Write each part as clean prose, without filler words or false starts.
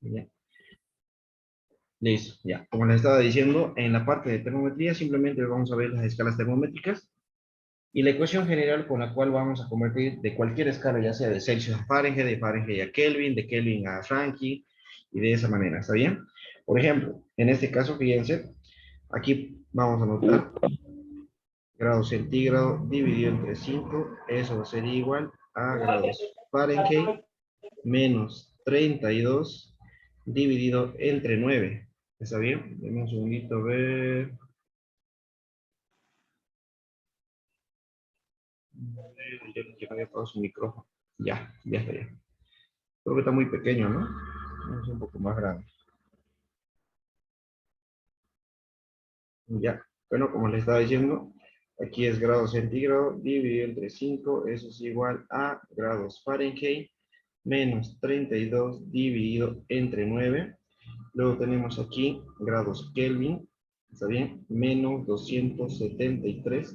Ya. Listo, ya. Como les estaba diciendo, en la parte de termometría simplemente vamos a ver las escalas termométricas y la ecuación general con la cual vamos a convertir de cualquier escala, ya sea de Celsius a Fahrenheit, de Fahrenheit a Kelvin, de Kelvin a Rankine, y de esa manera, ¿está bien? Por ejemplo, en este caso, fíjense, aquí vamos a anotar grado centígrado dividido entre 5, eso va a ser igual a grados Fahrenheit menos 32 dividido entre 9. ¿Está bien? Denme un segundito a ver. Ya había apagado su micrófono. Ya está ya. Creo que está muy pequeño, ¿no? Es un poco más grande. Ya. Bueno, como les estaba diciendo, aquí es grado centígrado dividido entre 5, eso es igual a grados Fahrenheit menos 32 dividido entre 9. Luego tenemos aquí grados Kelvin, ¿está bien? Menos 273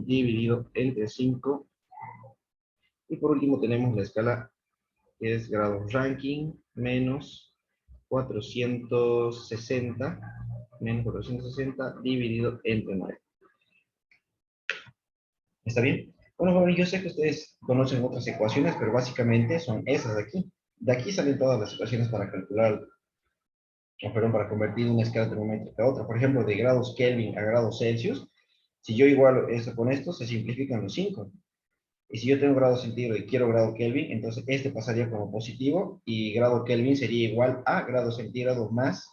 dividido entre 5. Y por último tenemos la escala que es grados Rankine menos 460, menos 460 dividido entre 9. ¿Está bien? Bueno, jóvenes, yo sé que ustedes conocen otras ecuaciones, pero básicamente son esas de aquí. De aquí salen todas las ecuaciones para calcular, o perdón, para convertir una escala termométrica a otra. Por ejemplo, de grados Kelvin a grados Celsius, si yo igualo esto con esto, se simplifican los 5. Y si yo tengo grado centígrado y quiero grado Kelvin, entonces este pasaría como positivo y grado Kelvin sería igual a grado centígrado más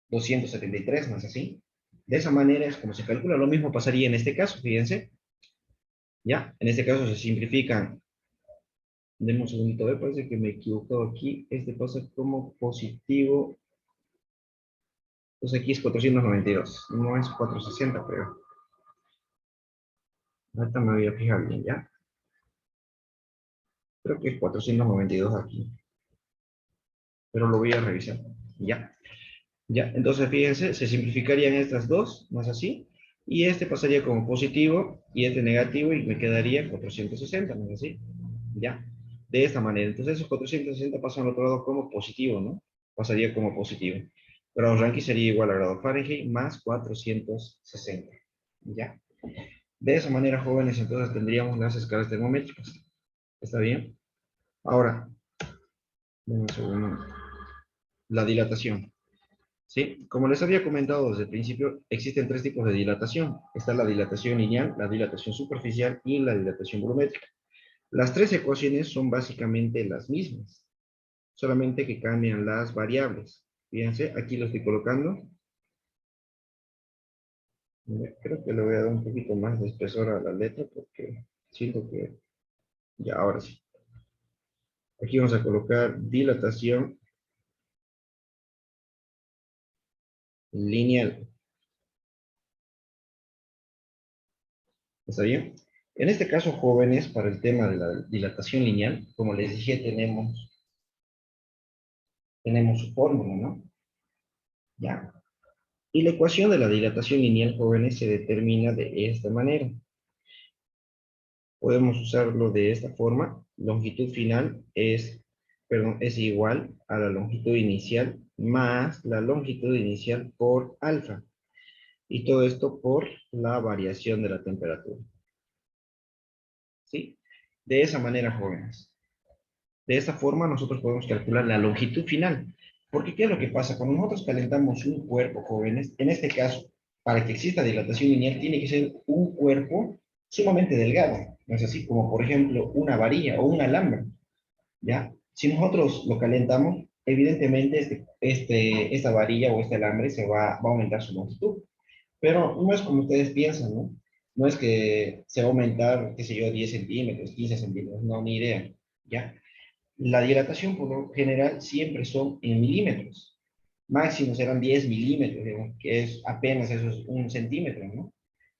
273, ¿no es así? De esa manera es como se calcula. Lo mismo pasaría en este caso, fíjense. Ya, en este caso se simplifican. Denme un segundito, me parece que me he equivocado aquí. Este pasa como positivo. Entonces aquí es 492, no es 460, creo. Ahorita me voy a fijar bien, ¿ya? Creo que es 492 aquí. Pero lo voy a revisar. Ya. Ya, entonces fíjense, se simplificarían estas dos, ¿no es así? Y este pasaría como positivo y este negativo y me quedaría 460, ¿no es así? Ya, de esta manera. Entonces esos 460 pasan al otro lado como positivo, ¿no? Pasaría como positivo. Grado Rankine sería igual a grado Fahrenheit más 460. Ya. De esa manera, jóvenes, entonces tendríamos las escalas termométricas. ¿Está bien? Ahora, denme un segundo. La dilatación. ¿Sí? Como les había comentado desde el principio, existen tres tipos de dilatación. Está la dilatación lineal, la dilatación superficial y la dilatación volumétrica. Las tres ecuaciones son básicamente las mismas, solamente que cambian las variables. Fíjense, aquí lo estoy colocando. Creo que le voy a dar un poquito más de espesor a la letra porque siento que ya, ahora sí. Aquí vamos a colocar dilatación lineal. ¿Está bien? En este caso, jóvenes, para el tema de la dilatación lineal, como les dije, tenemos su fórmula, ¿no? Ya. Y la ecuación de la dilatación lineal, jóvenes, se determina de esta manera. Podemos usarlo de esta forma. Longitud final es igual a la longitud inicial más la longitud inicial por alfa. Y todo esto por la variación de la temperatura. ¿Sí? De esa manera, jóvenes. De esta forma nosotros podemos calcular la longitud final. Porque ¿qué es lo que pasa? Cuando nosotros calentamos un cuerpo, jóvenes, en este caso, para que exista dilatación lineal, tiene que ser un cuerpo sumamente delgado. ¿No es así? Como por ejemplo una varilla o un alambre. ¿Ya? Si nosotros lo calentamos, evidentemente esta varilla o este alambre va a aumentar su longitud. Pero no es como ustedes piensan, ¿no? No es que se va a aumentar, qué sé yo, 10 centímetros, 15 centímetros, no, ni idea. ¿Ya? La dilatación por lo general siempre son en milímetros. Máximo serán 10 milímetros, digamos, que es apenas eso es un centímetro, ¿no?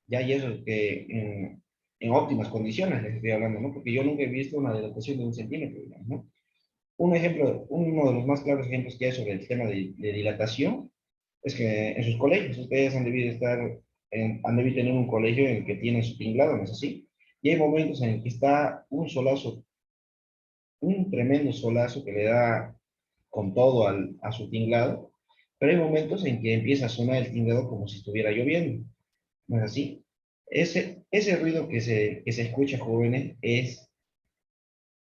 Ya y eso es que en óptimas condiciones les estoy hablando, ¿no? Porque yo nunca he visto una dilatación de un centímetro, digamos, ¿no? Un ejemplo, uno de los más claros ejemplos que hay sobre el tema de dilatación es que en sus colegios ustedes han debido tener un colegio en el que tienen su tinglado, ¿no es así? Y hay momentos en el que está un solazo, un tremendo solazo que le da con todo a su tinglado, pero hay momentos en que empieza a sonar el tinglado como si estuviera lloviendo. ¿No es así? Ese ruido que se escucha, jóvenes, es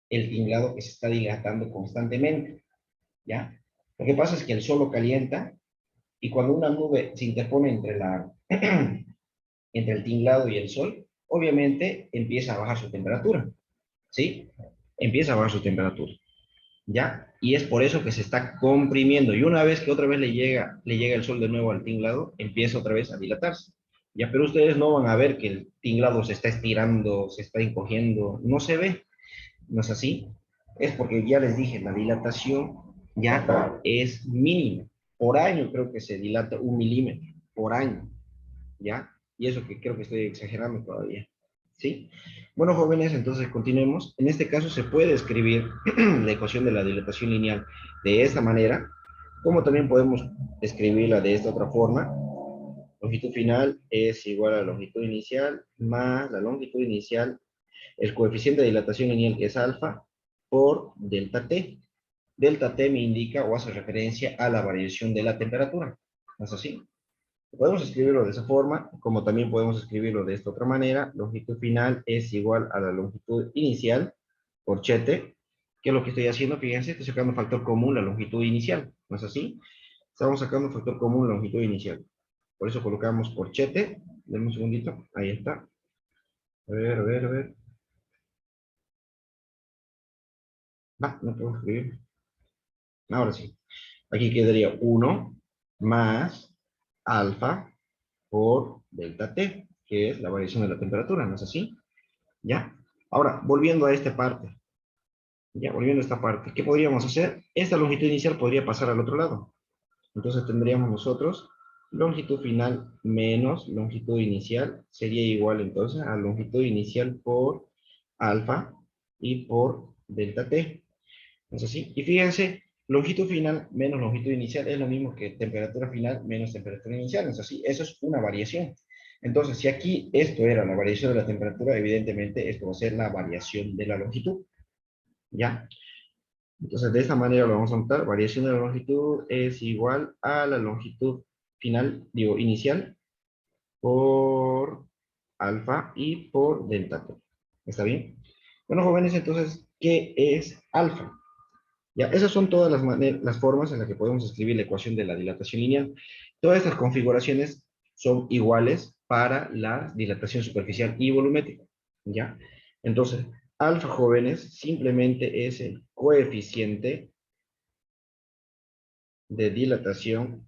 el tinglado que se está dilatando constantemente, ¿ya? Lo que pasa es que el sol lo calienta y cuando una nube se interpone entre el tinglado y el sol, obviamente empieza a bajar su temperatura, ¿sí? Empieza a bajar su temperatura, ¿ya? Y es por eso que se está comprimiendo. Y una vez que otra vez le llega el sol de nuevo al tinglado, empieza otra vez a dilatarse. Ya, pero ustedes no van a ver que el tinglado se está estirando, se está encogiendo, no se ve, ¿no es así? Es porque ya les dije, la dilatación ya es mínima. Por año creo que se dilata 1 milímetro, por año, ¿ya? Y eso que creo que estoy exagerando todavía, ¿sí? Bueno, jóvenes, entonces continuemos. En este caso se puede escribir la ecuación de la dilatación lineal de esta manera, como también podemos escribirla de esta otra forma. Longitud final es igual a la longitud inicial más la longitud inicial, el coeficiente de dilatación lineal que es alfa, por delta T. Delta T me indica o hace referencia a la variación de la temperatura. ¿No es así? Podemos escribirlo de esa forma, como también podemos escribirlo de esta otra manera. Longitud final es igual a la longitud inicial por chete. ¿Qué es lo que estoy haciendo? Fíjense, estoy sacando factor común la longitud inicial. ¿No es así? Estamos sacando factor común la longitud inicial. Por eso colocamos por chete. Denme un segundito. Ahí está. A ver, a ver, a ver. No puedo escribir. Ahora sí. Aquí quedaría 1 más alfa por delta T, que es la variación de la temperatura, ¿no es así? ¿Ya? Ahora, volviendo a esta parte, ya, volviendo a esta parte, ¿qué podríamos hacer? Esta longitud inicial podría pasar al otro lado. Entonces tendríamos nosotros longitud final menos longitud inicial, sería igual entonces a longitud inicial por alfa y por delta T. ¿No es así? Y fíjense, longitud final menos longitud inicial es lo mismo que temperatura final menos temperatura inicial, ¿no es así? Eso es una variación. Entonces, si aquí esto era la variación de la temperatura, evidentemente esto va a ser la variación de la longitud, ¿ya? Entonces, de esta manera lo vamos a notar. Variación de la longitud es igual a la longitud final, digo, inicial, por alfa y por delta T. ¿Está bien? Bueno, jóvenes, entonces, ¿qué es alfa? Ya, esas son todas las formas en las que podemos escribir la ecuación de la dilatación lineal. Todas estas configuraciones son iguales para la dilatación superficial y volumétrica. ¿Ya? Entonces, alfa, jóvenes, simplemente es el coeficiente de dilatación,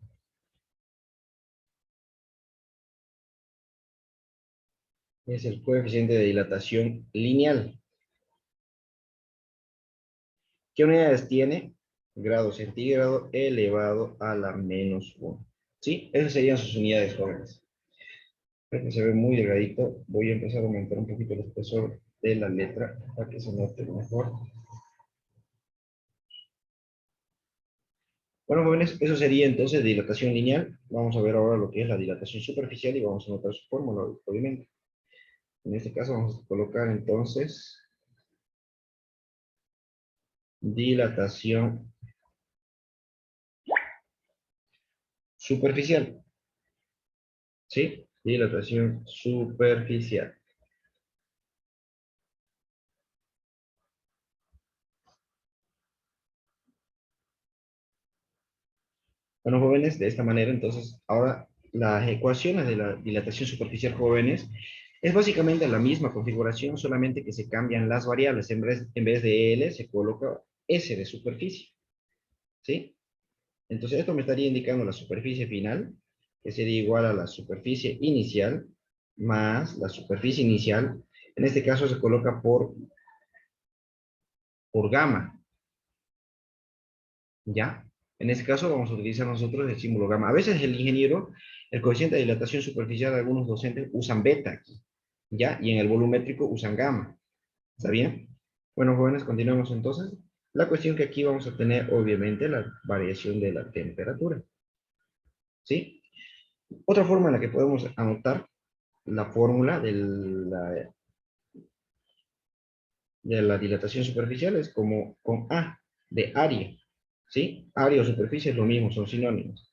es el coeficiente de dilatación lineal. ¿Qué unidades tiene? Grado centígrado elevado a la menos 1. ¿Sí? Esas serían sus unidades, jóvenes. Creo que se ve muy delgadito. Voy a empezar a aumentar un poquito el espesor de la letra para que se note mejor. Bueno, jóvenes, eso sería entonces dilatación lineal. Vamos a ver ahora lo que es la dilatación superficial y vamos a notar su fórmula, obviamente. En este caso vamos a colocar entonces dilatación superficial. ¿Sí? Dilatación superficial. Bueno, jóvenes, de esta manera, entonces, ahora las ecuaciones de la dilatación superficial, jóvenes, es básicamente la misma configuración, solamente que se cambian las variables. En vez de L se coloca S de superficie, ¿sí? Entonces, esto me estaría indicando la superficie final, que sería igual a la superficie inicial, más la superficie inicial. En este caso se coloca por gamma, ¿ya? En este caso vamos a utilizar nosotros el símbolo gamma. A veces el ingeniero, el coeficiente de dilatación superficial, algunos docentes usan beta aquí, ¿ya? Y en el volumétrico usan gamma. ¿Está bien? Bueno, jóvenes, continuamos entonces. La cuestión que aquí vamos a tener, obviamente, la variación de la temperatura, ¿sí? Otra forma en la que podemos anotar la fórmula de la dilatación superficial es como con A, de área. ¿sí? Área o superficie es lo mismo, son sinónimos.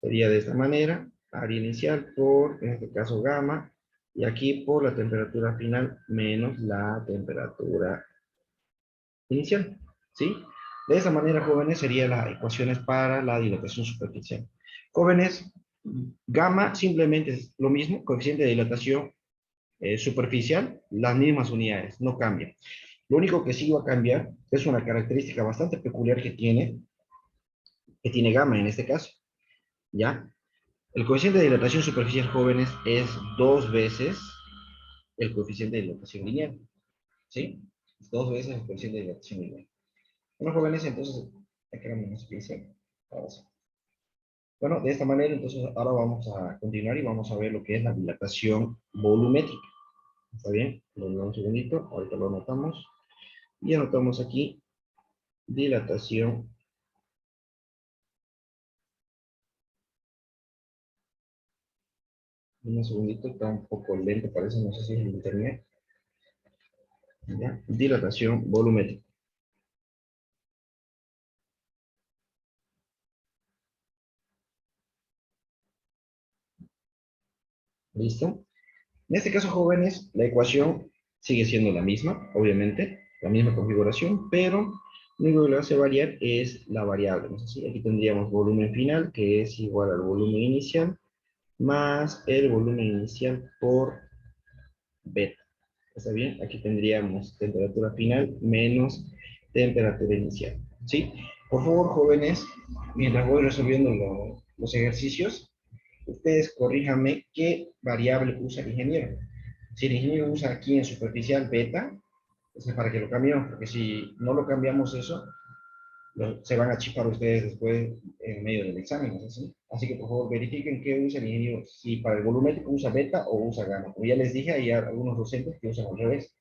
Sería de esta manera, área inicial por, en este caso, gamma, y aquí por la temperatura final menos la temperatura inicial, ¿sí? De esa manera, jóvenes, serían las ecuaciones para la dilatación superficial. Jóvenes, gamma simplemente es lo mismo, coeficiente de dilatación superficial, las mismas unidades, no cambia. Lo único que sí va a cambiar es una característica bastante peculiar que tiene gamma en este caso, ¿ya? El coeficiente de dilatación superficial, jóvenes, es 2 veces el coeficiente de dilatación lineal, ¿sí? Es 2 veces el coeficiente de dilatación lineal. Bueno, jóvenes, entonces, aquí vamos a explicar. Ahora sí. Bueno, de esta manera, entonces, ahora vamos a continuar y vamos a ver lo que es la dilatación volumétrica. ¿Está bien? Un segundito, ahorita lo anotamos. Y anotamos aquí dilatación. Un segundito, está un poco lento, parece, no sé si es el internet. ¿Ya? Dilatación volumétrica. ¿Listo? En este caso, jóvenes, la ecuación sigue siendo la misma, obviamente, la misma configuración, pero lo único que le hace variar es la variable, ¿no es así? Aquí tendríamos volumen final, que es igual al volumen inicial, más el volumen inicial por beta. ¿Está bien? Aquí tendríamos temperatura final menos temperatura inicial, ¿sí? Por favor, jóvenes, mientras voy resolviendo los ejercicios, ustedes corríjanme qué variable usa el ingeniero. Si el ingeniero usa aquí en superficial beta, es para que lo cambiemos, porque si no lo cambiamos eso, se van a chipar ustedes después en medio del examen, ¿no es así? Así que por favor verifiquen qué usa el ingeniero, si para el volumétrico usa beta o usa gamma. Como ya les dije, hay algunos docentes que usan al revés.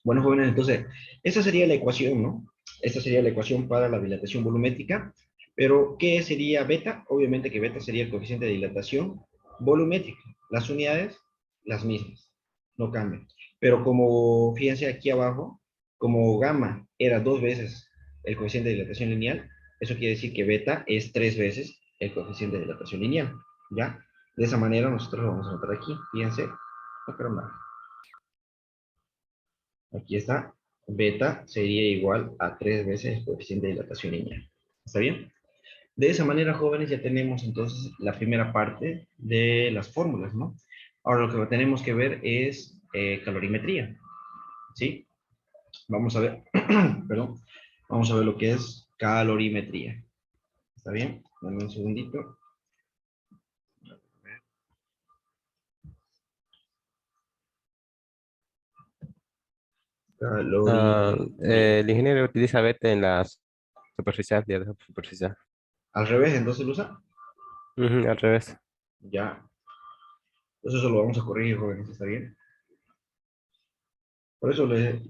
Bueno, jóvenes, entonces, esta sería la ecuación, ¿no? Esta sería la ecuación para la dilatación volumétrica. Pero, ¿qué sería beta? Obviamente que beta sería el coeficiente de dilatación volumétrica. Las unidades, las mismas, no cambian. Pero como, fíjense aquí abajo, como gamma era 2 veces el coeficiente de dilatación lineal, eso quiere decir que beta es 3 veces el coeficiente de dilatación lineal, ¿ya? De esa manera nosotros lo vamos a notar aquí, fíjense. No, pero no. Aquí está, beta sería igual a 3 veces el coeficiente de dilatación lineal. ¿Está bien? De esa manera, jóvenes, ya tenemos entonces la primera parte de las fórmulas, ¿no? Ahora lo que tenemos que ver es calorimetría, ¿sí? Vamos a ver, perdón, vamos a ver lo que es calorimetría. ¿Está bien? Dame un segundito. Calorimetría. El ingeniero utiliza beta en la superficial, diálogo superficial. Al revés, entonces lo usa. Ujú, al revés. Ya. Entonces eso lo vamos a corregir, jóvenes, ¿está bien? Por eso les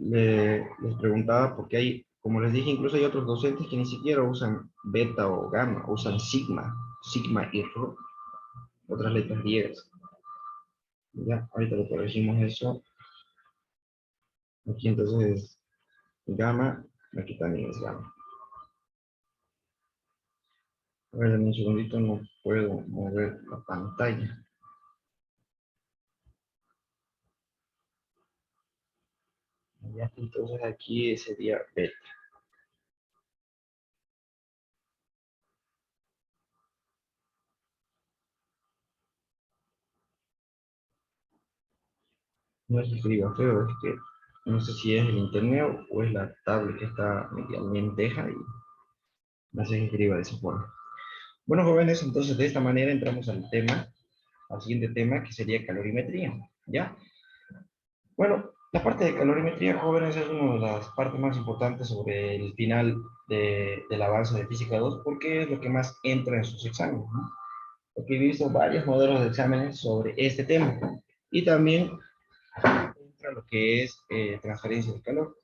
preguntaba, porque hay, como les dije, incluso hay otros docentes que ni siquiera usan beta o gamma, usan sigma, sigma y rho, otras letras griegas. Ya, ahorita lo corregimos eso. Aquí entonces gamma, aquí también es gamma. A ver, en un segundito no puedo mover la pantalla. Ya, entonces aquí sería beta. No es que escriba feo, es que no sé si es el internet o es la tablet que está media lenteja y no sé que escriba de esa forma. Bueno, jóvenes, entonces de esta manera entramos al tema, al siguiente tema, que sería calorimetría, ¿ya? Bueno, la parte de calorimetría, jóvenes, es una de las partes más importantes sobre el final del avance de Física 2, porque es lo que más entra en sus exámenes, ¿no? Porque he visto varios modelos de exámenes sobre este tema. Y también entra lo que es transferencia de calor.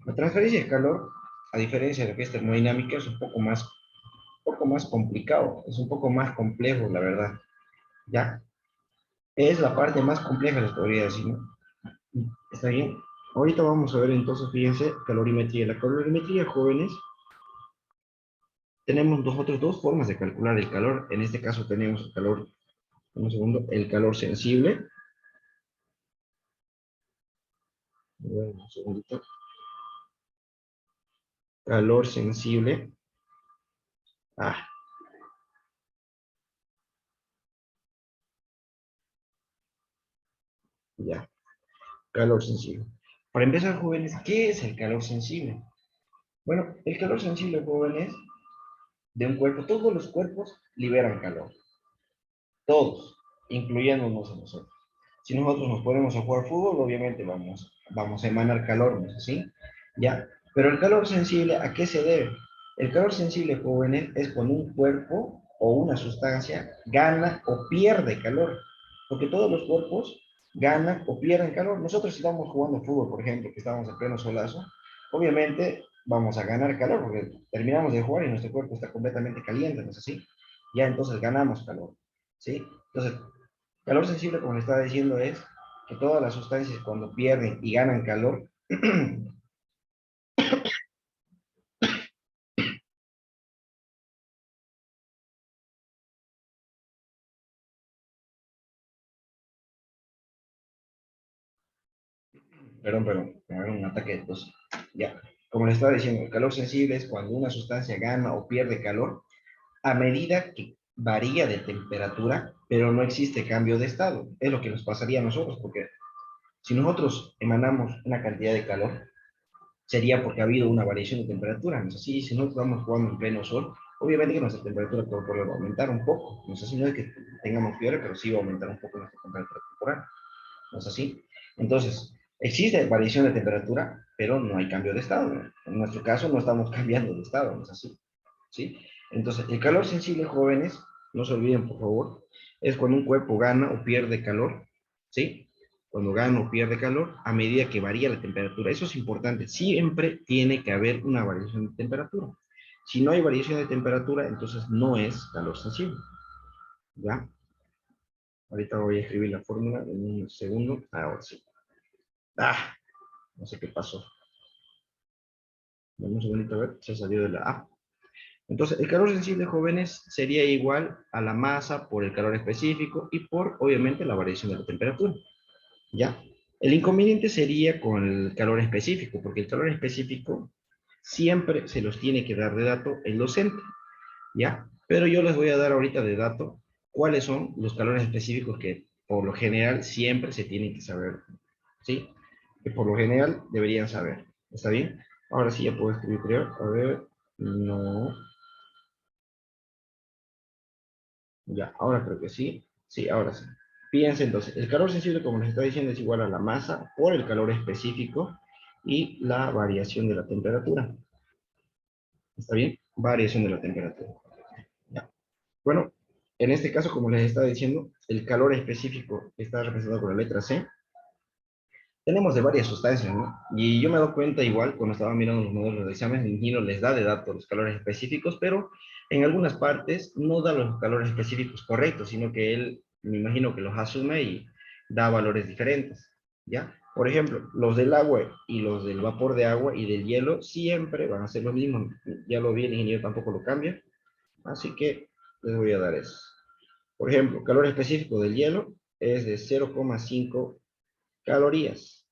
La transferencia de calor, a diferencia de lo que es termodinámica, es un poco más complicado, es un poco más complejo, la verdad. ¿Ya? Es la parte más compleja, les podría decir, ¿no? ¿Está bien? Ahorita vamos a ver entonces, fíjense, calorimetría. La calorimetría, jóvenes, tenemos otras dos formas de calcular el calor. En este caso tenemos el calor, un segundo, el calor sensible. Bueno, un segundito. Calor sensible. Ah, ya. Calor sensible. Para empezar, jóvenes, ¿qué es el calor sensible? Bueno, el calor sensible, jóvenes, de un cuerpo, todos los cuerpos liberan calor. Todos, incluyéndonos a nosotros. Si nosotros nos ponemos a jugar fútbol, obviamente vamos a emanar calor, ¿no es así? Ya. Pero el calor sensible, ¿a qué se debe? El calor sensible, jóvenes, es cuando un cuerpo o una sustancia gana o pierde calor. Porque todos los cuerpos ganan o pierden calor. Nosotros si estamos jugando fútbol, por ejemplo, que estamos en pleno solazo, obviamente vamos a ganar calor porque terminamos de jugar y nuestro cuerpo está completamente caliente, ¿no es así? Ya entonces ganamos calor, ¿sí? Entonces, calor sensible, como le estaba diciendo, es que todas las sustancias cuando pierden y ganan calor, perdón, me agarró un ataque de tos. Ya, como le estaba diciendo, el calor sensible es cuando una sustancia gana o pierde calor a medida que varía de temperatura, pero no existe cambio de estado. Es lo que nos pasaría a nosotros, porque si nosotros emanamos una cantidad de calor, sería porque ha habido una variación de temperatura. ¿No es así? Si nosotros estamos jugando en pleno sol, obviamente que nuestra temperatura corporal va a aumentar un poco. No es así, no es que tengamos fiebre, pero sí va a aumentar un poco nuestra temperatura corporal. ¿No es así? Entonces, existe variación de temperatura, pero no hay cambio de estado. ¿No? En nuestro caso no estamos cambiando de estado, ¿no es así? ¿Sí? Entonces, el calor sensible, jóvenes, no se olviden, por favor, es cuando un cuerpo gana o pierde calor, ¿sí? Cuando gana o pierde calor a medida que varía la temperatura. Eso es importante. Siempre tiene que haber una variación de temperatura. Si no hay variación de temperatura, entonces no es calor sensible. ¿Ya? Ahorita voy a escribir la fórmula en un segundo. Ahora sí. Ah, no sé qué pasó. Dame un segundito a ver, se salió de la A. Entonces, el calor sensible, jóvenes, sería igual a la masa por el calor específico y por, obviamente, la variación de la temperatura. ¿Ya? El inconveniente sería con el calor específico, porque el calor específico siempre se los tiene que dar de dato el docente. ¿Ya? Pero yo les voy a dar ahorita de dato cuáles son los calores específicos que, por lo general, siempre se tienen que saber. ¿Sí? Que por lo general deberían saber. ¿Está bien? Ahora sí ya puedo escribir, creo. A ver, no. Ya, ahora creo que sí. Sí, ahora sí. Fíjense entonces, el calor sensible, como les estaba diciendo, es igual a la masa por el calor específico y la variación de la temperatura. ¿Está bien? Variación de la temperatura. Ya. Bueno, en este caso, como les estaba diciendo, el calor específico está representado con la letra C. Tenemos de varias sustancias, ¿no? Y yo me he dado cuenta igual cuando estaba mirando los modelos de examen, el ingeniero les da de datos los calores específicos, pero en algunas partes no da los calores específicos correctos, sino que él, me imagino que los asume y da valores diferentes, ¿ya? Por ejemplo, los del agua y los del vapor de agua y del hielo siempre van a ser los mismos. Ya lo vi, el ingeniero tampoco lo cambia, así que les voy a dar eso. Por ejemplo, calor específico del hielo es de 0,5 calorías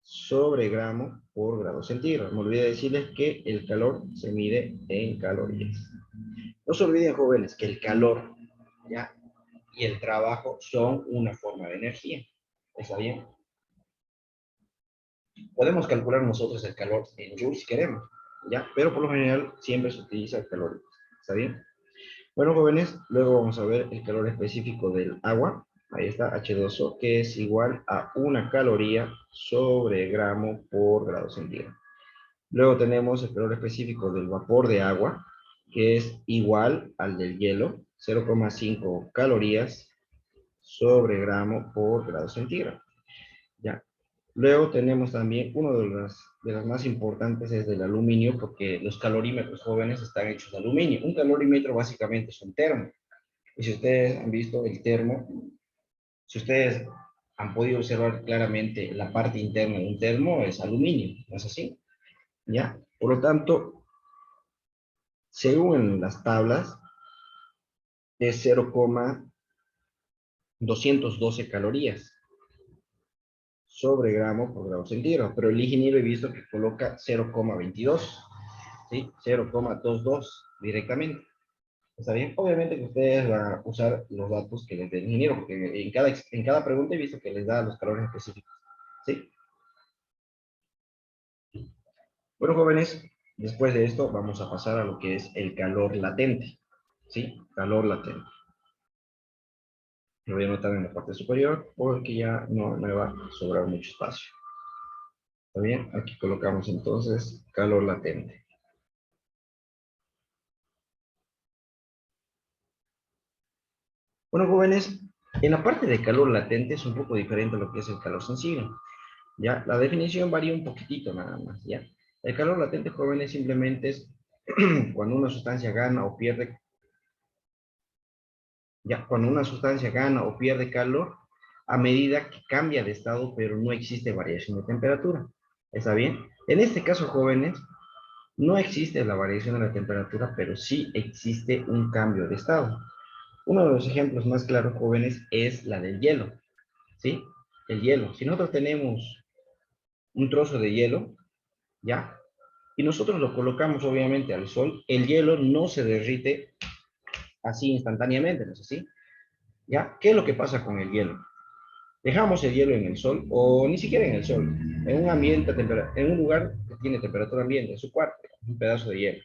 sobre gramo por grado centígrado. Me olvidé decirles que el calor se mide en calorías. No se olviden, jóvenes, que el calor, ¿ya? Y el trabajo son una forma de energía. ¿Está bien? Podemos calcular nosotros el calor en joules si queremos, ¿ya? Pero por lo general siempre se utiliza el calor. ¿Está bien? Bueno, jóvenes, luego vamos a ver el calor específico del agua. Ahí está, H2O, que es igual a una caloría sobre gramo por grado centígrado. Luego tenemos el calor específico del vapor de agua, que es igual al del hielo, 0,5 calorías sobre gramo por grado centígrado. ¿Ya? Luego tenemos también uno de las más importantes es del aluminio, porque los calorímetros jóvenes están hechos de aluminio. Un calorímetro básicamente es un termo. Y si ustedes han visto el termo, si ustedes han podido observar claramente la parte interna de un termo es aluminio, ¿no es así? ¿Ya? Por lo tanto, según las tablas, es 0,212 calorías sobre gramo por grado centígrado, pero el ingeniero he visto que coloca 0,22, ¿sí? 0,22 directamente. ¿Está bien? Obviamente que ustedes van a usar los datos que les dé el ingeniero, porque en cada pregunta he visto que les da los calores específicos, ¿sí? Bueno, jóvenes, después de esto vamos a pasar a lo que es el calor latente, ¿sí? Calor latente. Lo voy a anotar en la parte superior porque ya no me va a sobrar mucho espacio. ¿Está bien? Aquí colocamos entonces calor latente. Bueno, jóvenes, en la parte de calor latente es un poco diferente a lo que es el calor sensible. ¿Ya? La definición varía un poquitito nada más, ¿ya? El calor latente, jóvenes, simplemente es cuando una sustancia gana o pierde, ya, cuando una sustancia gana o pierde calor a medida que cambia de estado, pero no existe variación de temperatura. ¿Está bien? En este caso, jóvenes, no existe la variación de la temperatura, pero sí existe un cambio de estado. Uno de los ejemplos más claros, jóvenes, es la del hielo, ¿sí? El hielo. Si nosotros tenemos un trozo de hielo, ¿ya? Y nosotros lo colocamos obviamente al sol, el hielo no se derrite así instantáneamente, ¿no es así? ¿Ya? ¿Qué es lo que pasa con el hielo? Dejamos el hielo en el sol, o ni siquiera en el sol, en un ambiente, en un lugar que tiene temperatura ambiente, en su cuarto, un pedazo de hielo.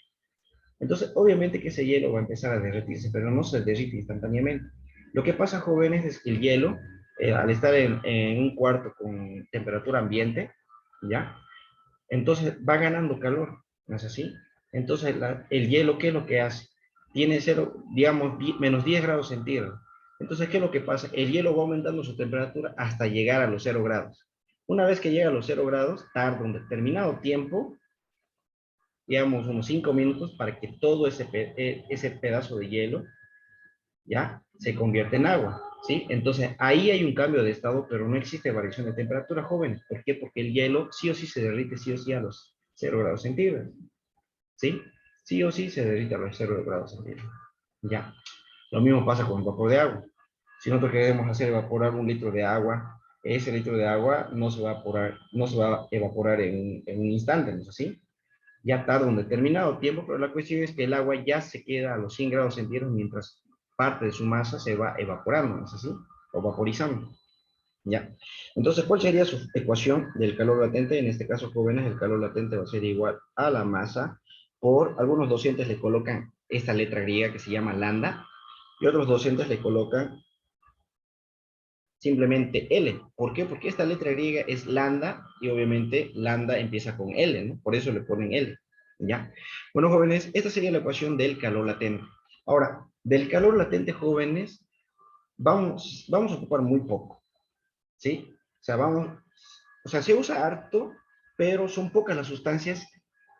Entonces, obviamente que ese hielo va a empezar a derretirse, pero no se derrite instantáneamente. Lo que pasa, jóvenes, es que el hielo, al estar en un cuarto con temperatura ambiente, ¿ya? Entonces va ganando calor, ¿no es así? Entonces el hielo, ¿qué es lo que hace? Tiene cero, digamos, menos 10 grados centígrados. Entonces, ¿qué es lo que pasa? El hielo va aumentando su temperatura hasta llegar a los 0 grados. Una vez que llega a los 0 grados, tarda un determinado tiempo, digamos unos 5 minutos, para que todo ese pedazo de hielo ya se convierte en agua, ¿sí? Entonces, ahí hay un cambio de estado, pero no existe variación de temperatura, jóvenes. ¿Por qué? Porque el hielo sí o sí se derrite sí o sí a los 0 grados centígrados, ¿sí? Sí o sí se derrite a los 0 grados centígrados, ya. Lo mismo pasa con el vapor de agua. Si nosotros queremos hacer evaporar un litro de agua, ese litro de agua no se va a evaporar, no se va a evaporar en un instante, ¿no es así? Ya tarda un determinado tiempo, pero la cuestión es que el agua ya se queda a los 100 grados centígrados mientras parte de su masa se va evaporando, ¿no es así? O vaporizando, ¿ya? Entonces, ¿cuál sería su ecuación del calor latente? En este caso, jóvenes, el calor latente va a ser igual a la masa por, algunos docentes le colocan esta letra griega que se llama lambda, y otros docentes le colocan simplemente L. ¿Por qué? Porque esta letra griega es lambda y obviamente lambda empieza con L, ¿no? Por eso le ponen L, ¿ya? Bueno, jóvenes, esta sería la ecuación del calor latente. Ahora, del calor latente, jóvenes, vamos a ocupar muy poco, ¿sí? O sea, se usa harto, pero son pocas las sustancias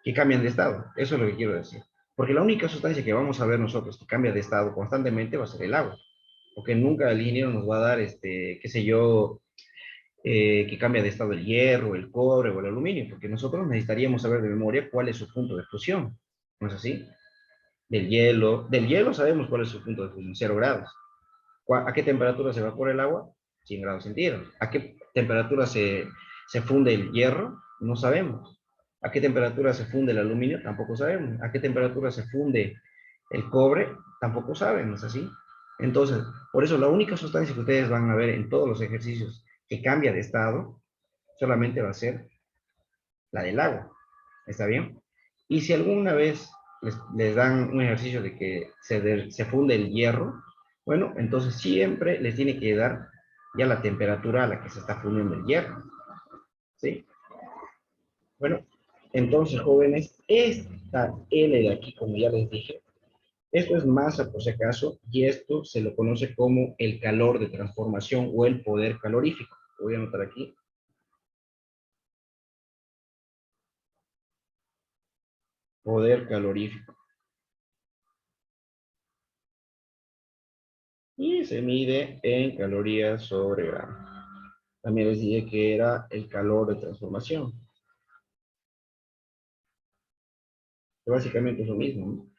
que cambian de estado. Eso es lo que quiero decir. Porque la única sustancia que vamos a ver nosotros que cambia de estado constantemente va a ser el agua. Porque nunca el ingeniero nos va a dar, qué sé yo, que cambia de estado el hierro, el cobre o el aluminio, porque nosotros necesitaríamos saber de memoria cuál es su punto de fusión. ¿No es así? Del hielo sabemos cuál es su punto de fusión, 0 grados. ¿A qué temperatura se evapora el agua? 100 grados centígrados. ¿A qué temperatura se funde el hierro? No sabemos. ¿A qué temperatura se funde el aluminio? Tampoco sabemos. ¿A qué temperatura se funde el cobre? Tampoco sabemos, ¿así? Entonces, por eso la única sustancia que ustedes van a ver en todos los ejercicios que cambia de estado solamente va a ser la del agua. ¿Está bien? Y si alguna vez les dan un ejercicio de que se funde el hierro, bueno, entonces siempre les tiene que dar ya la temperatura a la que se está fundiendo el hierro. ¿Sí? Bueno, entonces, jóvenes, esta L de aquí, como ya les dije, esto es masa por si acaso, y esto se lo conoce como el calor de transformación o el poder calorífico. Lo voy a anotar aquí. Poder calorífico. Y se mide en calorías sobre gramo. También les dije que era el calor de transformación. Que básicamente es lo mismo, ¿no?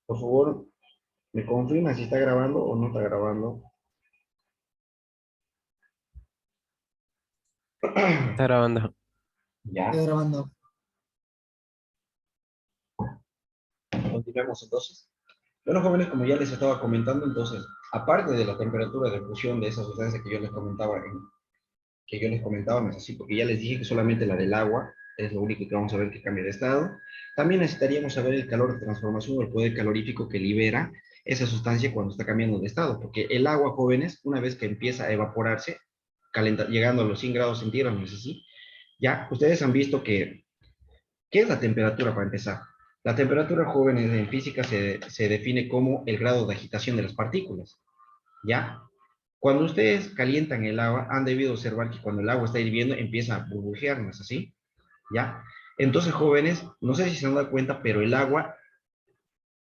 Por favor, me confirma si está grabando o no está grabando. Está grabando. Ya, Estoy grabando. continuemos entonces. Bueno, jóvenes, como ya les estaba comentando, entonces, aparte de la temperatura de fusión de esa sustancia que yo les comentaba, no es así, porque ya les dije que solamente la del agua es lo único que vamos a ver que cambia de estado. También necesitaríamos saber el calor de transformación o el poder calorífico que libera esa sustancia cuando está cambiando de estado, porque el agua, jóvenes, una vez que empieza a evaporarse, llegando a los 100 grados centígrados, no es así, ya ustedes han visto que, ¿qué es la temperatura para empezar? La temperatura, jóvenes, en física se define como el grado de agitación de las partículas, ¿ya? Cuando ustedes calientan el agua, han debido observar que cuando el agua está hirviendo empieza a burbujear, ¿no es así? ¿Ya? Entonces, jóvenes, no sé si se han dado cuenta, pero el agua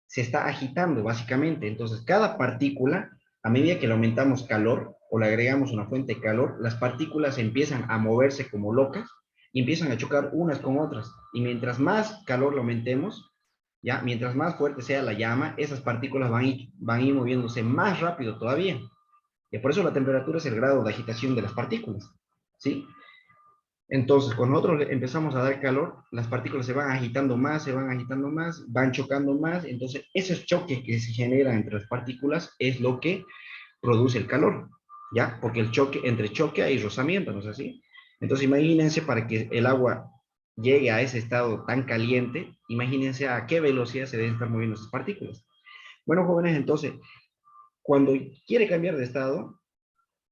se está agitando, básicamente. Entonces, cada partícula, a medida que le aumentamos calor o le agregamos una fuente de calor, las partículas empiezan a moverse como locas y empiezan a chocar unas con otras. Y mientras más calor le aumentemos, ¿ya? Mientras más fuerte sea la llama, esas partículas van a ir moviéndose más rápido todavía. Y por eso la temperatura es el grado de agitación de las partículas, ¿sí? Entonces, cuando nosotros empezamos a dar calor, las partículas se van agitando más, se van agitando más, van chocando más. Entonces, esos choques que se generan entre las partículas es lo que produce el calor, ¿ya? Porque entre choque hay rozamiento, ¿no es así? Entonces, imagínense para que el agua llegue a ese estado tan caliente, imagínense a qué velocidad se deben estar moviendo esas partículas. Bueno, jóvenes, entonces, cuando quiere cambiar de estado,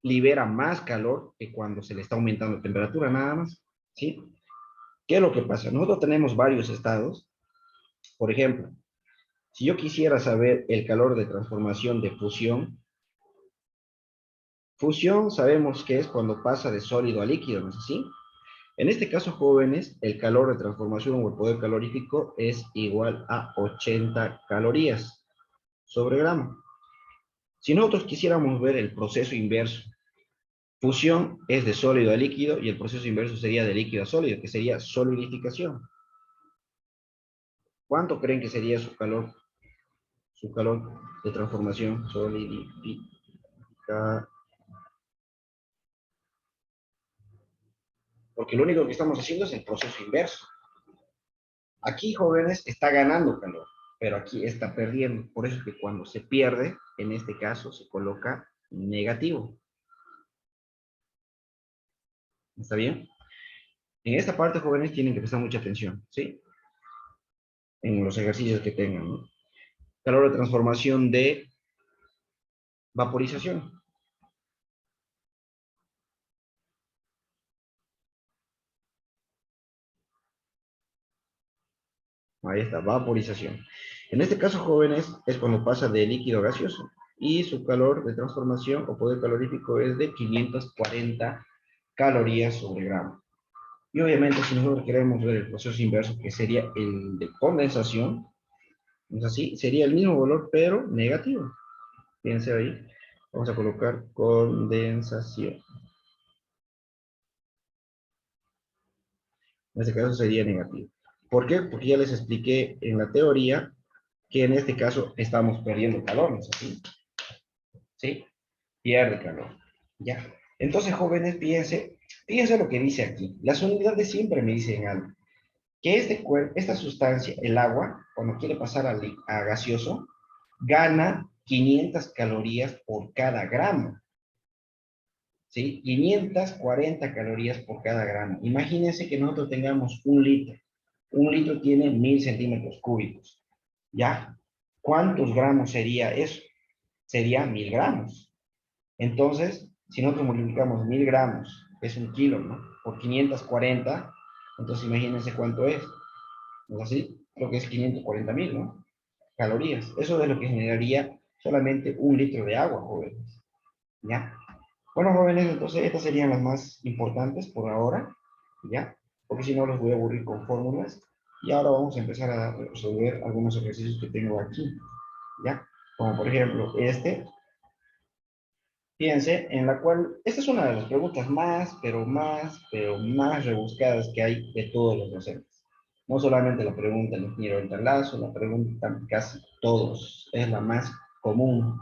libera más calor que cuando se le está aumentando la temperatura nada más, ¿sí? ¿Qué es lo que pasa? Nosotros tenemos varios estados. Por ejemplo, si yo quisiera saber el calor de transformación de fusión, fusión sabemos que es cuando pasa de sólido a líquido, ¿no es así? En este caso, jóvenes, el calor de transformación o el poder calorífico es igual a 80 calorías sobre gramo. Si nosotros quisiéramos ver el proceso inverso, fusión es de sólido a líquido y el proceso inverso sería de líquido a sólido, que sería solidificación. ¿Cuánto creen que sería su calor de transformación? Porque lo único que estamos haciendo es el proceso inverso. Aquí, jóvenes, está ganando calor, pero aquí está perdiendo. Por eso es que cuando se pierde, en este caso, se coloca negativo. ¿Está bien? En esta parte, jóvenes, tienen que prestar mucha atención, ¿sí? En los ejercicios que tengan, ¿no? Calor de transformación de vaporización. Ahí está, vaporización. En este caso, jóvenes, es cuando pasa de líquido a gaseoso. Y su calor de transformación o poder calorífico es de 540 calorías sobre gramo. Y obviamente, si nosotros queremos ver el proceso inverso, que sería el de condensación, es así, sería el mismo valor, pero negativo. Fíjense ahí. Vamos a colocar condensación. En este caso sería negativo. ¿Por qué? Porque ya les expliqué en la teoría que en este caso estamos perdiendo calor, ¿no es así? ¿Sí? Pierde calor. Ya. Entonces, jóvenes, fíjense lo que dice aquí. Las unidades siempre me dicen algo. Que esta sustancia, el agua, cuando quiere pasar a gaseoso, gana 500 calorías por cada gramo. ¿Sí? 540 calorías por cada gramo. Imagínense que nosotros tengamos un litro. Un litro tiene 1000 centímetros cúbicos. ¿Ya? ¿Cuántos gramos sería eso? Sería 1000 gramos. Entonces, si nosotros multiplicamos 1000 gramos, que es un kilo, ¿no? Por 540, entonces imagínense cuánto es. ¿No es así? Creo que es 540.000, ¿no? Calorías. Eso es lo que generaría solamente un litro de agua, jóvenes. ¿Ya? Bueno, jóvenes, entonces estas serían las más importantes por ahora, ¿ya? Porque si no los voy a aburrir con fórmulas. Y ahora vamos a empezar a resolver algunos ejercicios que tengo aquí, ¿ya? Como por ejemplo este, Fíjense, en la cual, esta es una de las preguntas pero más rebuscadas que hay de todos los docentes. No solamente la pregunta el ingeniero Interlazo, la pregunta casi todos, es la más común,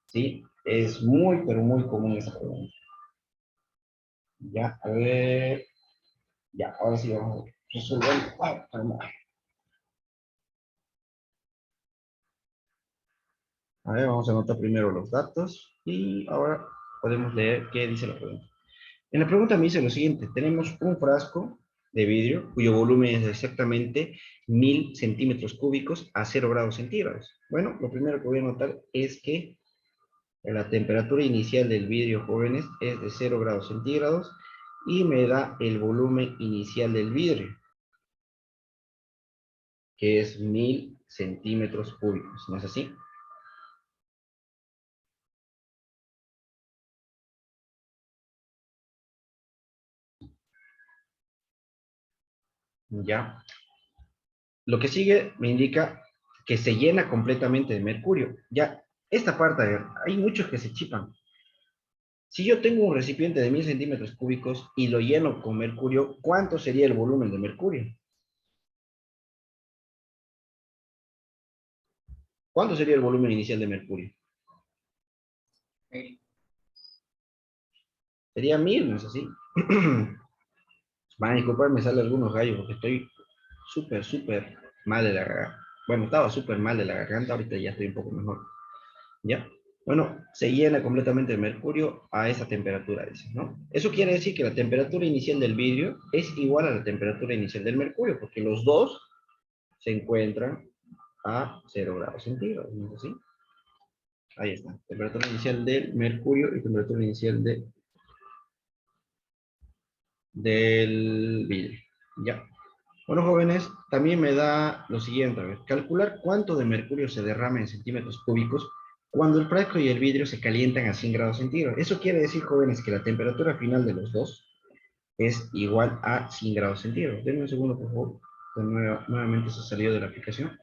¿sí? Es muy, pero muy común esa pregunta. Ya, a ver, ya, ahora sí vamos a resolver. Ah, calma. A ver, vamos a anotar primero los datos y ahora podemos leer qué dice la pregunta. En la pregunta me dice lo siguiente, tenemos un frasco de vidrio cuyo volumen es exactamente 1000 centímetros cúbicos a 0 grados centígrados. Bueno, lo primero que voy a notar es que la temperatura inicial del vidrio, jóvenes, es de 0 grados centígrados y me da el volumen inicial del vidrio, que es 1000 centímetros cúbicos, ¿no es así? Ya. Lo que sigue me indica que se llena completamente de mercurio. Ya, esta parte, a ver, hay muchos que se chipan. Si yo tengo un recipiente de 1000 centímetros cúbicos y lo lleno con mercurio, ¿cuánto sería el volumen de mercurio? ¿Cuánto sería el volumen inicial de mercurio? Sería 1000, ¿no es así? Van a disculpar, me salen algunos gallos porque estoy súper mal de la garganta. Bueno, estaba súper mal de la garganta, ahorita ya estoy un poco mejor. ¿Ya? Bueno, se llena completamente de mercurio a esa temperatura, dice, ¿no? Eso quiere decir que la temperatura inicial del vidrio es igual a la temperatura inicial del mercurio, porque los dos se encuentran a 0 grados centígrados, ¿no es así? Ahí está, temperatura inicial del mercurio y temperatura inicial del vidrio. Ya. Bueno, jóvenes, también me da lo siguiente, a ver, calcular cuánto de mercurio se derrama en centímetros cúbicos cuando el frasco y el vidrio se calientan a 100 grados centígrados. Eso quiere decir, jóvenes, que la temperatura final de los dos es igual a 100 grados centígrados. Denme un segundo, por favor. Nuevamente se salió de la aplicación.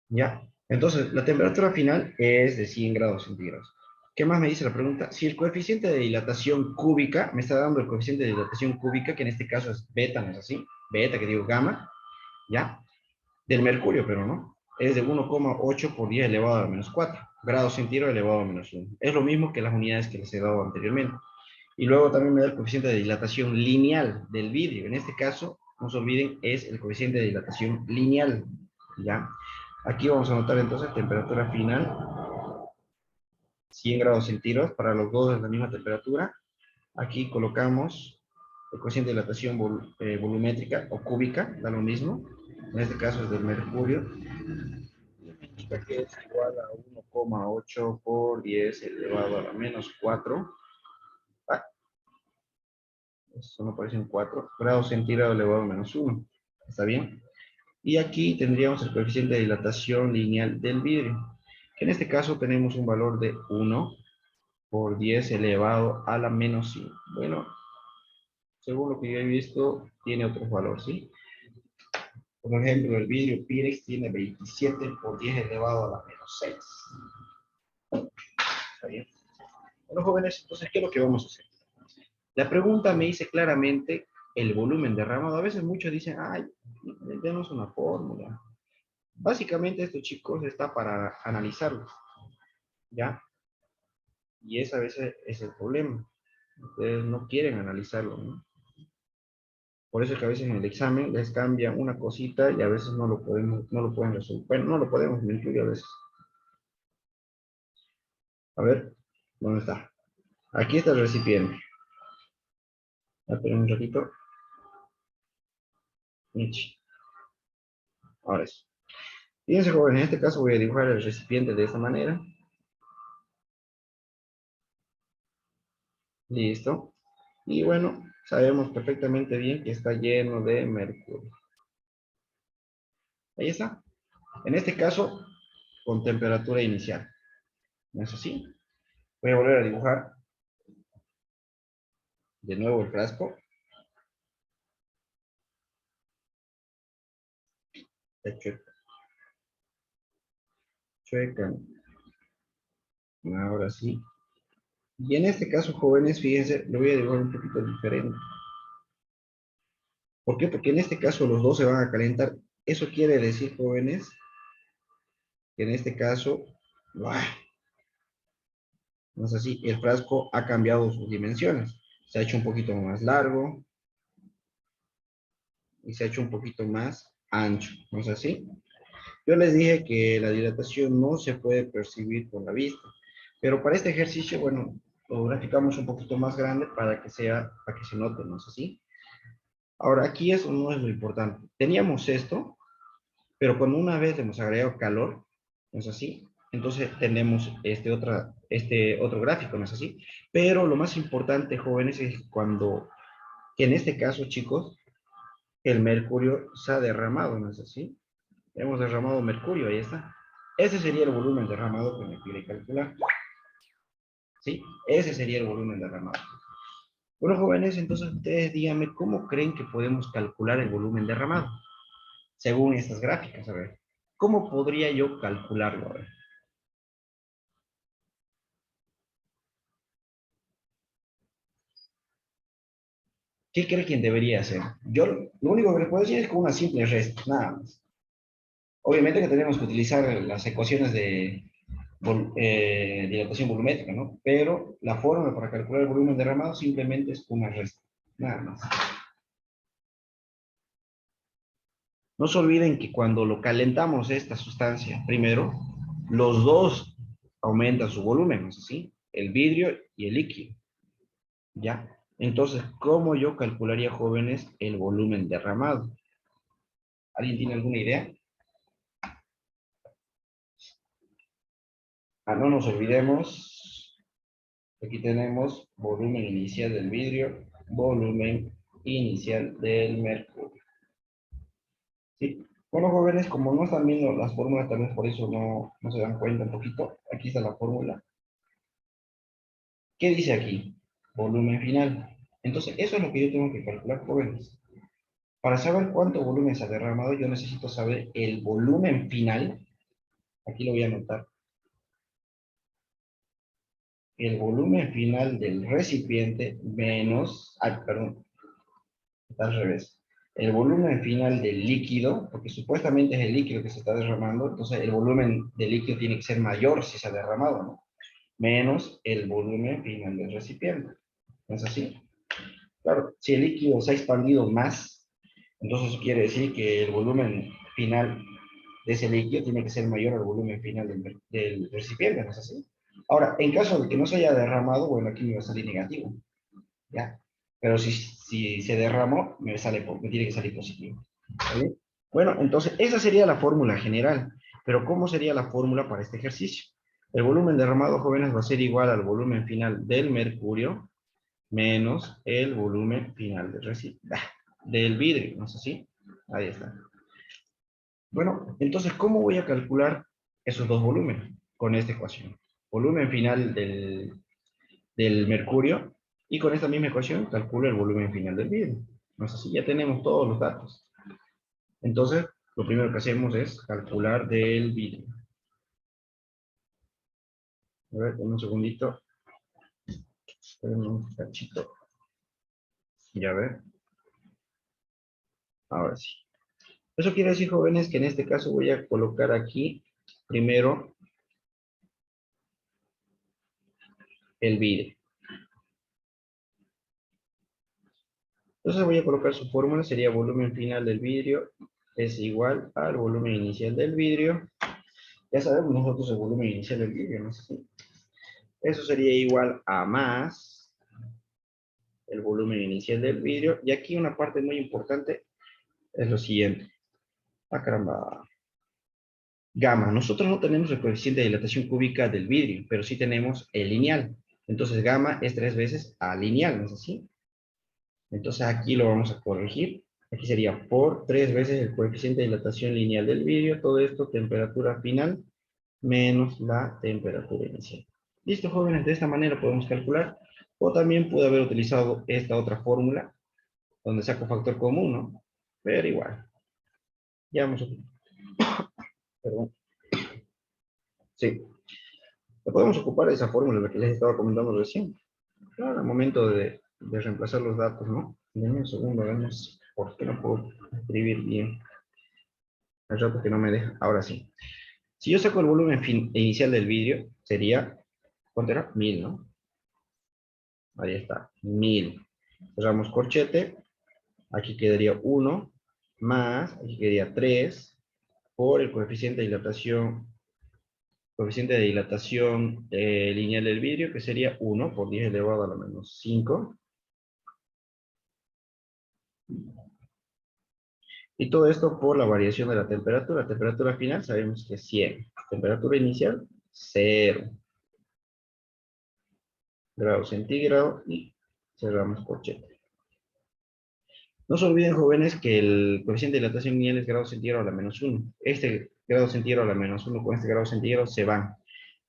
Ya. Entonces, la temperatura final es de 100 grados centígrados. ¿Qué más me dice la pregunta? Si el coeficiente de dilatación cúbica, me está dando el coeficiente de dilatación cúbica, que en este caso es beta, ¿no es así? Beta, que digo gamma, ¿ya? Del mercurio, pero no. Es de 1,8 por 10 elevado a menos 4 grados centígrados elevado a menos 1. Es lo mismo que las unidades que les he dado anteriormente. Y luego también me da el coeficiente de dilatación lineal del vidrio. En este caso, no se olviden, es el coeficiente de dilatación lineal, ¿ya? Aquí vamos a anotar entonces temperatura final, 100 grados centígrados, para los dos es la misma temperatura. Aquí colocamos el coeficiente de dilatación volumétrica o cúbica, da lo mismo. En este caso es del mercurio. Indica que es igual a 1,8 por 10 elevado a la menos 4. Ah, eso no parece un 4. Grados centígrados elevado a menos 1. ¿Está bien? Y aquí tendríamos el coeficiente de dilatación lineal del vidrio, que en este caso tenemos un valor de 1 por 10 elevado a la menos 5. Bueno, según lo que yo he visto, tiene otros valores, ¿sí? Por ejemplo, el vidrio Pirex tiene 27 por 10 elevado a la menos 6. ¿Está bien? Bueno, jóvenes, entonces, ¿qué es lo que vamos a hacer? La pregunta me dice claramente el volumen derramado. A veces muchos dicen, ay, denos una fórmula. Básicamente esto, chicos, está para analizarlo, ¿ya? Y ese a veces es el problema. Ustedes no quieren analizarlo, ¿no? Por eso es que a veces en el examen les cambian una cosita y a veces no lo pueden resolver. Bueno, no lo podemos incluir a veces. A ver, ¿dónde está? Aquí está el recipiente. Esperen un ratito. Niche. Ahora sí. Fíjense, jóvenes, en este caso voy a dibujar el recipiente de esta manera. Listo. Y bueno, sabemos perfectamente bien que está lleno de mercurio. Ahí está. En este caso, con temperatura inicial. ¿No es así? Voy a volver a dibujar de nuevo el frasco. Chueca. Ahora sí. Y en este caso, jóvenes, fíjense, lo voy a dibujar un poquito diferente. ¿Por qué? Porque en este caso los dos se van a calentar. Eso quiere decir, jóvenes, que en este caso, ¡buah! No es así, el frasco ha cambiado sus dimensiones. Se ha hecho un poquito más largo y se ha hecho un poquito más ancho. ¿No es así? Yo les dije que la dilatación no se puede percibir por la vista, pero para este ejercicio, bueno, lo graficamos un poquito más grande para que se note, ¿no es así? Ahora, aquí eso no es lo importante. Teníamos esto, pero cuando una vez hemos agregado calor, ¿no es así? Entonces tenemos este otro gráfico, ¿no es así? Pero lo más importante, jóvenes, es que en este caso, chicos, el mercurio se ha derramado, ¿no es así? Hemos derramado mercurio, ahí está. Ese sería el volumen derramado que me pide calcular. ¿Sí? Ese sería el volumen derramado. Bueno, jóvenes, entonces ustedes díganme cómo creen que podemos calcular el volumen derramado, según estas gráficas, a ver. ¿Cómo podría yo calcularlo? A ver. ¿Qué cree quien debería hacer? Yo lo único que les puedo decir es con una simple resta, nada más. Obviamente que tenemos que utilizar las ecuaciones de dilatación volumétrica, ¿no? Pero la fórmula para calcular el volumen derramado simplemente es una resta, nada más. No se olviden que cuando lo calentamos esta sustancia, primero, los dos aumentan su volumen, ¿no es así? El vidrio y el líquido, ¿ya? Entonces, ¿cómo yo calcularía, jóvenes, el volumen derramado? ¿Alguien tiene alguna idea? Ah, no nos olvidemos, aquí tenemos volumen inicial del vidrio, volumen inicial del mercurio. ¿Sí? Bueno, jóvenes, como no están viendo las fórmulas, tal vez por eso no se dan cuenta un poquito. Aquí está la fórmula. ¿Qué dice aquí? Volumen final. Entonces, eso es lo que yo tengo que calcular, jóvenes. Para saber cuánto volumen se ha derramado, yo necesito saber el volumen final. Aquí lo voy a anotar. El volumen final del recipiente menos, perdón, está al revés. El volumen final del líquido, porque supuestamente es el líquido que se está derramando, entonces el volumen del líquido tiene que ser mayor si se ha derramado, ¿no? Menos el volumen final del recipiente. ¿No es así? Claro, si el líquido se ha expandido más, entonces eso quiere decir que el volumen final de ese líquido tiene que ser mayor al volumen final del recipiente, ¿no es así? Ahora, en caso de que no se haya derramado, bueno, aquí me va a salir negativo, ¿ya? Pero si se derramó, me tiene que salir positivo, ¿vale? Bueno, entonces esa sería la fórmula general, pero ¿cómo sería la fórmula para este ejercicio? El volumen derramado, jóvenes, va a ser igual al volumen final del mercurio menos el volumen final del vidrio, ¿no es así? Ahí está. Bueno, entonces, ¿cómo voy a calcular esos dos volúmenes con esta ecuación? Volumen final del mercurio y con esta misma ecuación calculo el volumen final del vidrio. ¿No es así? Ya tenemos todos los datos. Entonces, lo primero que hacemos es calcular del vidrio. A ver, un segundito. Espérenme un cachito. Ya ver. Ahora sí. Eso quiere decir, jóvenes, que en este caso voy a colocar aquí primero el vidrio. Entonces voy a colocar su fórmula, sería volumen final del vidrio es igual al volumen inicial del vidrio. Ya sabemos nosotros el volumen inicial del vidrio, ¿no es así? Eso sería igual a más el volumen inicial del vidrio. Y aquí una parte muy importante es lo siguiente. Ah, caramba. Gamma. Nosotros no tenemos el coeficiente de dilatación cúbica del vidrio, pero sí tenemos el lineal. Entonces gamma es 3 veces A lineal, ¿no es así? Entonces aquí lo vamos a corregir. Aquí sería por 3 veces el coeficiente de dilatación lineal del vidrio. Todo esto, temperatura final, menos la temperatura inicial. Listo, jóvenes, de esta manera podemos calcular. O también pude haber utilizado esta otra fórmula, donde saco factor común, ¿no? Pero igual. Ya vamos a... Perdón. Sí. Podemos ocupar esa fórmula la que les estaba comentando recién. Claro, al momento de reemplazar los datos, ¿no? Denme un segundo, vemos por qué no puedo escribir bien. Al rato que no me deja. Ahora sí. Si yo saco el volumen inicial del vídeo, sería, ¿cuánto era? 1000, ¿no? Ahí está, 1000. Cerramos corchete. Aquí quedaría 1 más, aquí quedaría 3 por el coeficiente de dilatación lineal del vidrio, que sería 1 por 10 elevado a la menos 5. Y todo esto por la variación de la temperatura. La temperatura final sabemos que es 100. Temperatura inicial, 0 grados centígrados y cerramos corchete. No se olviden, jóvenes, que el coeficiente de dilatación lineal es grado centígrado a la menos 1. Este grado centígrado a la menos 1 con este grado centígrado se van.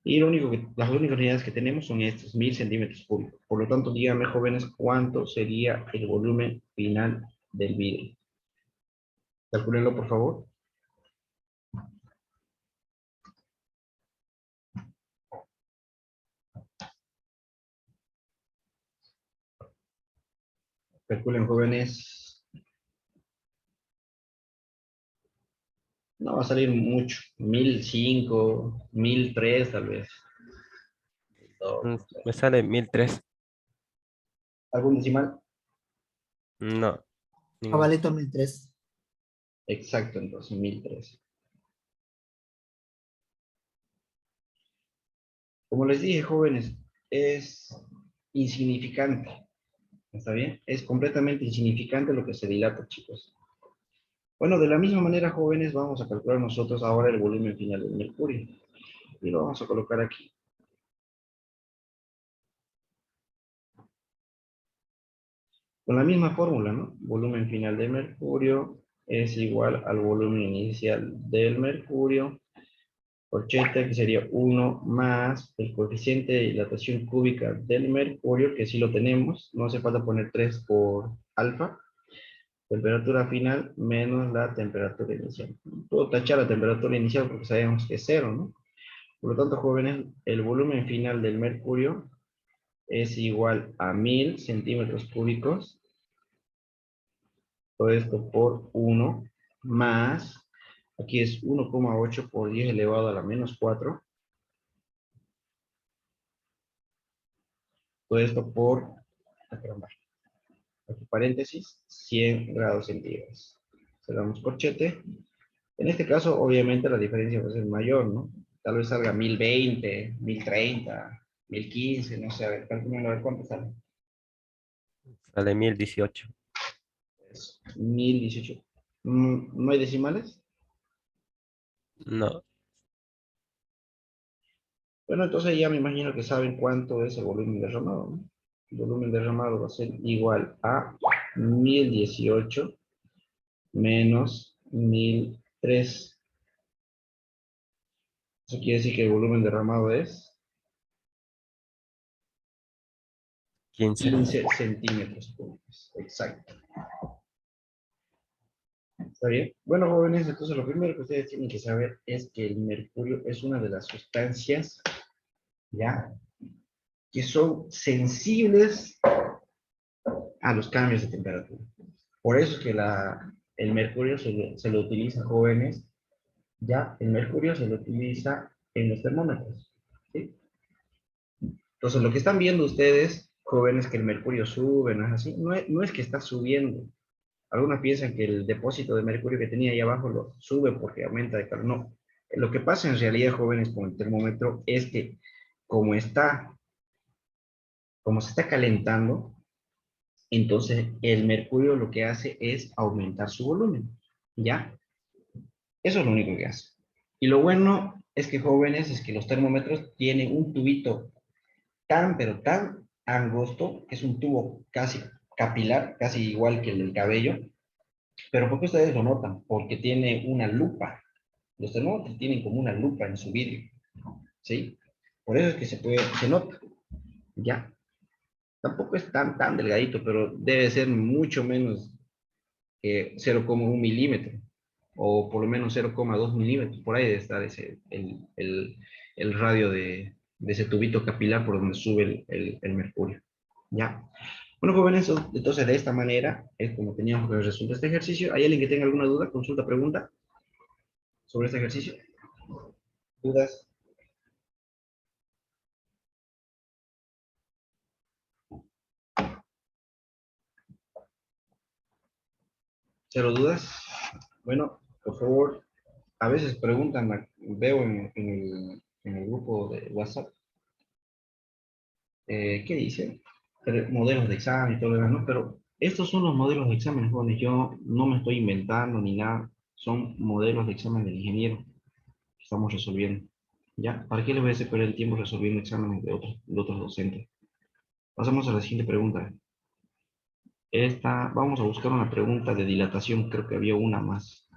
Y las únicas unidades que tenemos son estos, 1000 centímetros cúbicos. Por lo tanto, díganme, jóvenes, cuánto sería el volumen final del vidrio. Calcúlenlo, por favor. Calculen, jóvenes. No va a salir mucho. 1005, 1003 tal vez. No sé. Me sale 1003. ¿Algún decimal? No, ninguno. Jabalito 1003. Exacto, entonces 1003. Como les dije, jóvenes, es insignificante. ¿Está bien? Es completamente insignificante lo que se dilata, chicos. Bueno, de la misma manera, jóvenes, vamos a calcular nosotros ahora el volumen final del mercurio. Y lo vamos a colocar aquí. Con la misma fórmula, ¿no? Volumen final de mercurio es igual al volumen inicial del mercurio, corchete, que sería 1 más el coeficiente de dilatación cúbica del mercurio, que sí lo tenemos, no hace falta poner 3 por alfa, temperatura final menos la temperatura inicial. Puedo tachar la temperatura inicial porque sabemos que es 0, ¿no? Por lo tanto, jóvenes, el volumen final del mercurio es igual a 1000 centímetros cúbicos. Todo esto por 1 más, aquí es 1,8 por 10 elevado a la menos 4. Todo esto por, aquí paréntesis, 100 grados centígrados. Cerramos corchete. En este caso, obviamente, la diferencia va a ser mayor, ¿no? Tal vez salga 1020, 1030, 1015, no sé, a ver, calculen a ver cuánto sale. Sale 1018. Es 1018. ¿No hay decimales? No, Bueno, entonces ya me imagino que saben cuánto es el volumen derramado, ¿no? El volumen derramado va a ser igual a 1018 menos 1003. Eso quiere decir que el volumen derramado es 15. 15 centímetros cúbicos. Exacto. ¿Está bien? Bueno, jóvenes, entonces lo primero que ustedes tienen que saber es que el mercurio es una de las sustancias, ¿ya? Que son sensibles a los cambios de temperatura. Por eso es que el mercurio se lo utiliza, jóvenes, ya, el mercurio se lo utiliza en los termómetros, ¿sí? Entonces, lo que están viendo ustedes, jóvenes, que el mercurio sube, no es así, no es que está subiendo. Algunos piensan que el depósito de mercurio que tenía ahí abajo lo sube porque aumenta de calor. No, lo que pasa en realidad, jóvenes, con el termómetro es que como como se está calentando, entonces el mercurio lo que hace es aumentar su volumen, ¿ya? Eso es lo único que hace. Y lo bueno es que, jóvenes, es que los termómetros tienen un tubito tan, pero tan angosto, que es un tubo casi capilar, casi igual que el del cabello. Pero ¿por qué ustedes lo notan? Porque tiene una lupa. Los termómetros tienen como una lupa en su vidrio, ¿sí? Por eso es que se nota, ¿ya? Tampoco es tan delgadito, pero debe ser mucho menos que 0,1 milímetro, o por lo menos 0,2 milímetros, por ahí debe estar el radio de ese tubito capilar por donde sube el mercurio. ¿Ya? Bueno, jóvenes, entonces de esta manera es como teníamos que resolver este ejercicio. ¿Hay alguien que tenga alguna duda, consulta, pregunta sobre este ejercicio? ¿Dudas? ¿Cero dudas? Bueno, por favor, a veces preguntan, veo en el grupo de WhatsApp, ¿qué dice? Modelos de examen y todo lo demás, ¿no? Pero estos son los modelos de examen, jóvenes. Yo no me estoy inventando ni nada. Son modelos de examen del ingeniero que estamos resolviendo. ¿Ya? ¿Para qué les voy a hacer perder el tiempo resolviendo exámenes de otros docentes? Pasamos a la siguiente pregunta. Vamos a buscar una pregunta de dilatación. Creo que había una más.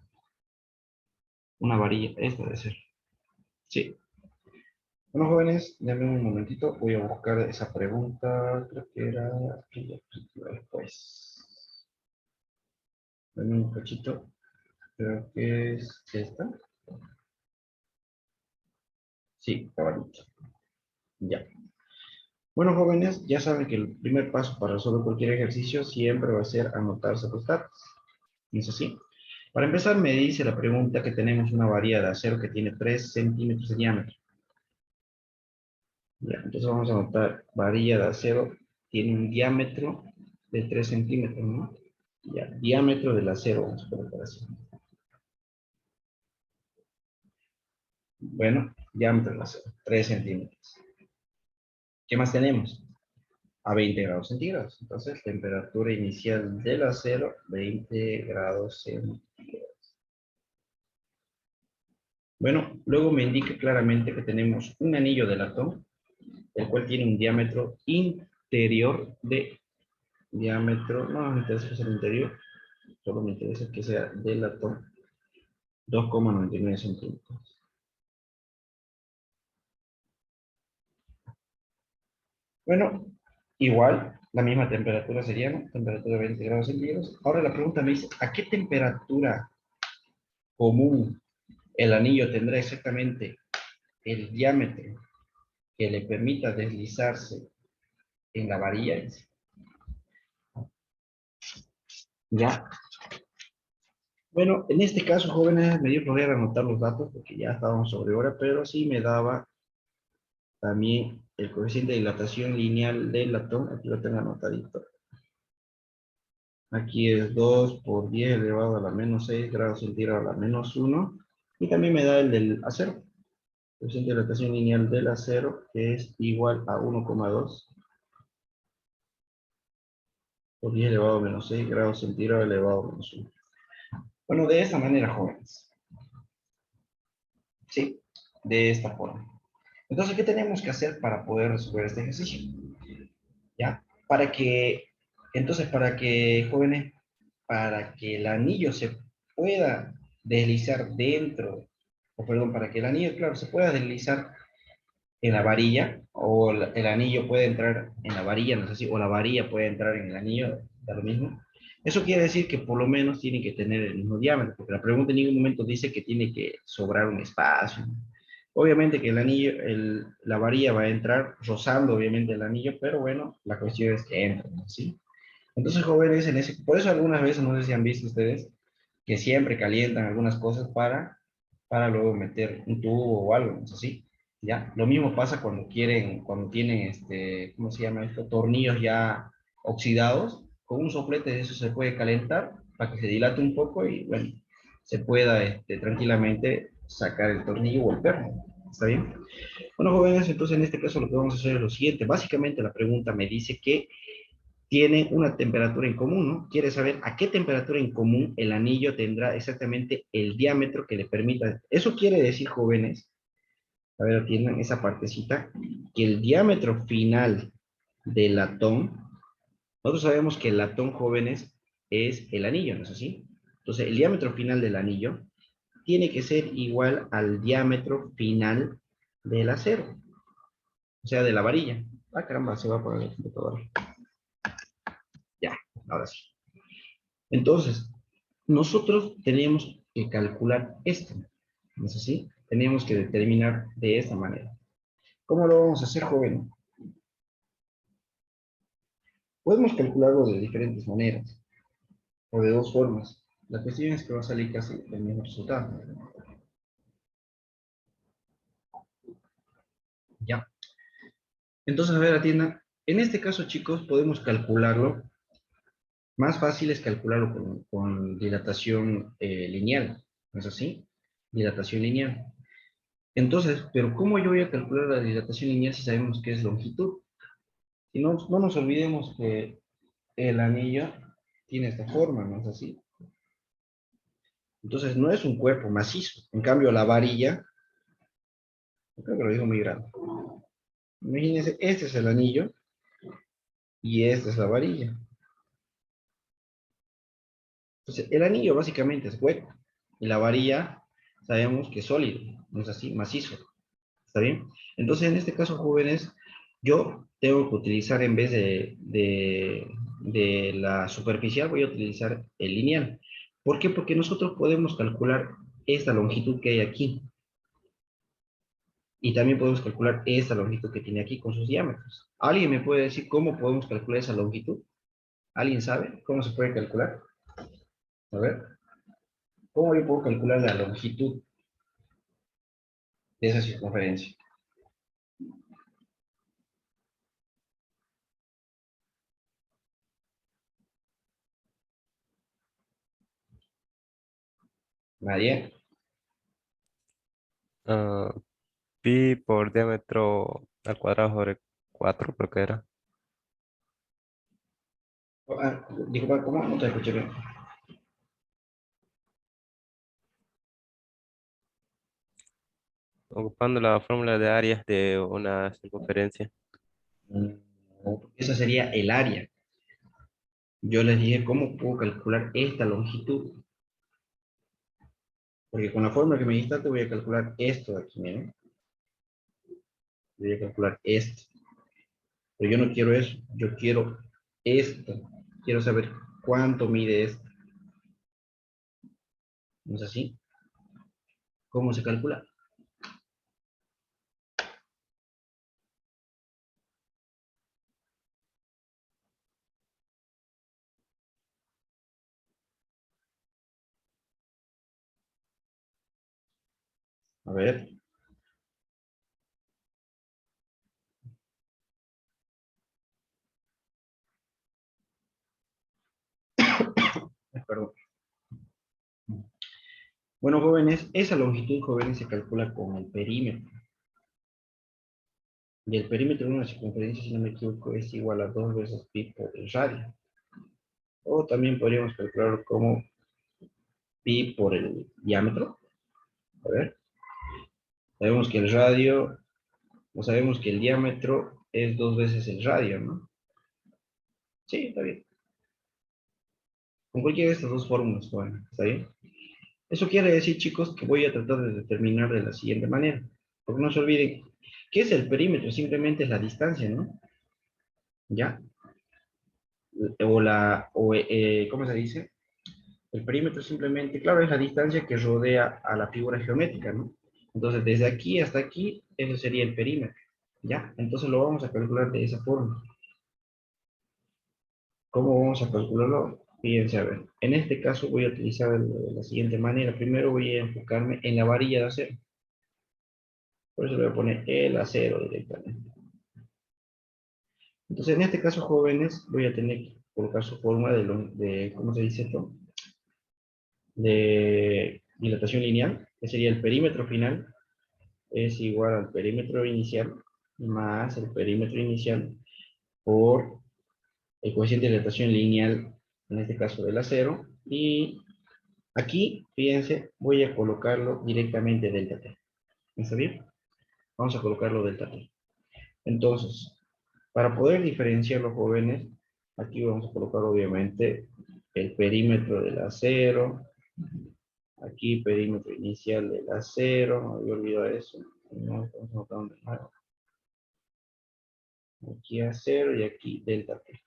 Una varilla. Esta debe ser. Sí. Bueno, jóvenes, denme un momentito. Voy a buscar esa pregunta. Creo que era aquí, después. Denme un cachito. Creo que es esta. Sí, caballito. Ya. Bueno, jóvenes, ya saben que el primer paso para resolver cualquier ejercicio siempre va a ser anotarse los datos. ¿No es así? Para empezar, me dice la pregunta que tenemos una varilla de acero que tiene 3 centímetros de diámetro. Ya, entonces vamos a anotar, varilla de acero tiene un diámetro de 3 centímetros, ¿no? Ya, diámetro del acero, vamos a colocar así. Bueno, diámetro del acero, 3 centímetros. ¿Qué más tenemos? A 20 grados centígrados. Entonces, temperatura inicial del acero, 20 grados centígrados. Bueno, luego me indica claramente que tenemos un anillo de latón, el cual tiene un diámetro interior de diámetro, no me interesa que sea el interior, solo me interesa que sea de latón, 2,99 centímetros. Bueno, igual, la misma temperatura sería, ¿no? Temperatura de 20 grados centígrados. Ahora la pregunta me dice, ¿a qué temperatura común el anillo tendrá exactamente el diámetro que le permita deslizarse en la varilla? Ya. Bueno, en este caso, jóvenes, me dio flojera anotar los datos porque ya estábamos sobre hora, pero sí me daba también el coeficiente de dilatación lineal del latón. Aquí lo tengo anotadito. Aquí es 2 por 10 elevado a la menos 6 grados centígrados a la menos 1. Y también me da el del acero. Coeficiente de dilatación lineal del acero, que es igual a 1,2 por 10 elevado a menos 6 grados centígrados elevado a menos 1. Bueno, de esta manera, jóvenes. Sí, de esta forma. Entonces, ¿qué tenemos que hacer para poder resolver este ejercicio? ¿Ya? Para que, jóvenes, para que el anillo se pueda deslizar dentro, o perdón, para que el anillo, claro, se pueda deslizar en la varilla, o el anillo puede entrar en la varilla, no sé si, o la varilla puede entrar en el anillo, da lo mismo. Eso quiere decir que por lo menos tiene que tener el mismo diámetro, porque la pregunta en ningún momento dice que tiene que sobrar un espacio. Obviamente que el anillo, la varilla va a entrar rozando obviamente el anillo, pero bueno, la cuestión es que entra, ¿sí? Entonces, jóvenes, por eso algunas veces, no sé si han visto ustedes, que siempre calientan algunas cosas para luego meter un tubo o algo, ¿no es así? ¿Ya? Lo mismo pasa cuando tienen, ¿cómo se llama esto? Tornillos ya oxidados, con un soplete de eso se puede calentar para que se dilate un poco y, bueno, se pueda, tranquilamente sacar el tornillo o el perno. ¿Está bien? Bueno, jóvenes, entonces en este caso lo que vamos a hacer es lo siguiente. Básicamente la pregunta me dice que tienen una temperatura en común, ¿no? Quiere saber a qué temperatura en común el anillo tendrá exactamente el diámetro que le permita. Eso quiere decir, jóvenes, a ver, atiendan esa partecita, que el diámetro final del latón, nosotros sabemos que el latón, jóvenes, es el anillo, ¿no es así? Entonces, el diámetro final del anillo tiene que ser igual al diámetro final del acero, o sea, de la varilla. Ah, caramba, se va a poner el computador. Ya, ahora sí. Entonces, nosotros teníamos que calcular esto, ¿no es así? Teníamos que determinar de esta manera. ¿Cómo lo vamos a hacer, joven? Podemos calcularlo de diferentes maneras, o de dos formas. La cuestión es que va a salir casi el mismo resultado. Ya. Entonces, a ver, atienda. En este caso, chicos, podemos calcularlo. Más fácil es calcularlo con dilatación lineal. ¿No es así? Dilatación lineal. Entonces, pero ¿cómo yo voy a calcular la dilatación lineal si sabemos que es longitud? Si no, no nos olvidemos que el anillo tiene esta forma, ¿no es así? Entonces, no es un cuerpo macizo. En cambio, la varilla, creo que lo digo muy grande. Imagínense, este es el anillo y esta es la varilla. Entonces, el anillo básicamente es hueco y la varilla sabemos que es sólido, ¿no es así? Macizo. ¿Está bien? Entonces, en este caso, jóvenes, yo tengo que utilizar en vez de la superficial, voy a utilizar el lineal. ¿Por qué? Porque nosotros podemos calcular esta longitud que hay aquí. Y también podemos calcular esta longitud que tiene aquí con sus diámetros. ¿Alguien me puede decir cómo podemos calcular esa longitud? ¿Alguien sabe cómo se puede calcular? A ver, ¿cómo yo puedo calcular la longitud de esa circunferencia? ¿Nadie? Ah, pi por diámetro al cuadrado sobre 4 creo que era. Ah, disculpa, ¿cómo? No te escuché bien. Ocupando la fórmula de áreas de una circunferencia. No, esa sería el área. Yo les dije cómo puedo calcular esta longitud. Porque con la fórmula que me diste te voy a calcular esto de aquí, miren. Voy a calcular esto. Pero yo no quiero eso. Yo quiero esto. Quiero saber cuánto mide esto. ¿No es así? ¿Cómo se calcula? A ver. Perdón. Bueno, jóvenes, esa longitud, jóvenes, se calcula con el perímetro. Y el perímetro de una circunferencia, si no me equivoco, es igual a 2 veces pi por el radio. O también podríamos calcular como pi por el diámetro. A ver. Sabemos que el radio, o sabemos que el diámetro es 2 veces el radio, ¿no? Sí, está bien. Con cualquiera de estas dos fórmulas, bueno, ¿está bien? Eso quiere decir, chicos, que voy a tratar de determinar de la siguiente manera. Porque no se olviden, ¿qué es el perímetro? Simplemente es la distancia, ¿no? ¿Ya? ¿Cómo se dice? El perímetro simplemente, claro, es la distancia que rodea a la figura geométrica, ¿no? Entonces, desde aquí hasta aquí, ese sería el perímetro, ¿ya? Entonces lo vamos a calcular de esa forma. ¿Cómo vamos a calcularlo? Fíjense, a ver, en este caso voy a utilizar la siguiente manera. Primero voy a enfocarme en la varilla de acero. Por eso le voy a poner el acero directamente. Entonces, en este caso, jóvenes, voy a tener que colocar su fórmula ¿cómo se dice esto? De dilatación lineal, que sería el perímetro final, es igual al perímetro inicial más el perímetro inicial por el coeficiente de dilatación lineal, en este caso del acero, y aquí, fíjense, voy a colocarlo directamente delta T. ¿Está bien? Vamos a colocarlo delta T. Entonces, para poder diferenciar los jóvenes, aquí vamos a colocar obviamente el perímetro del acero, aquí perímetro inicial del acero, no había olvidado eso, no, estamos notando de nuevo. Aquí acero y aquí delta T.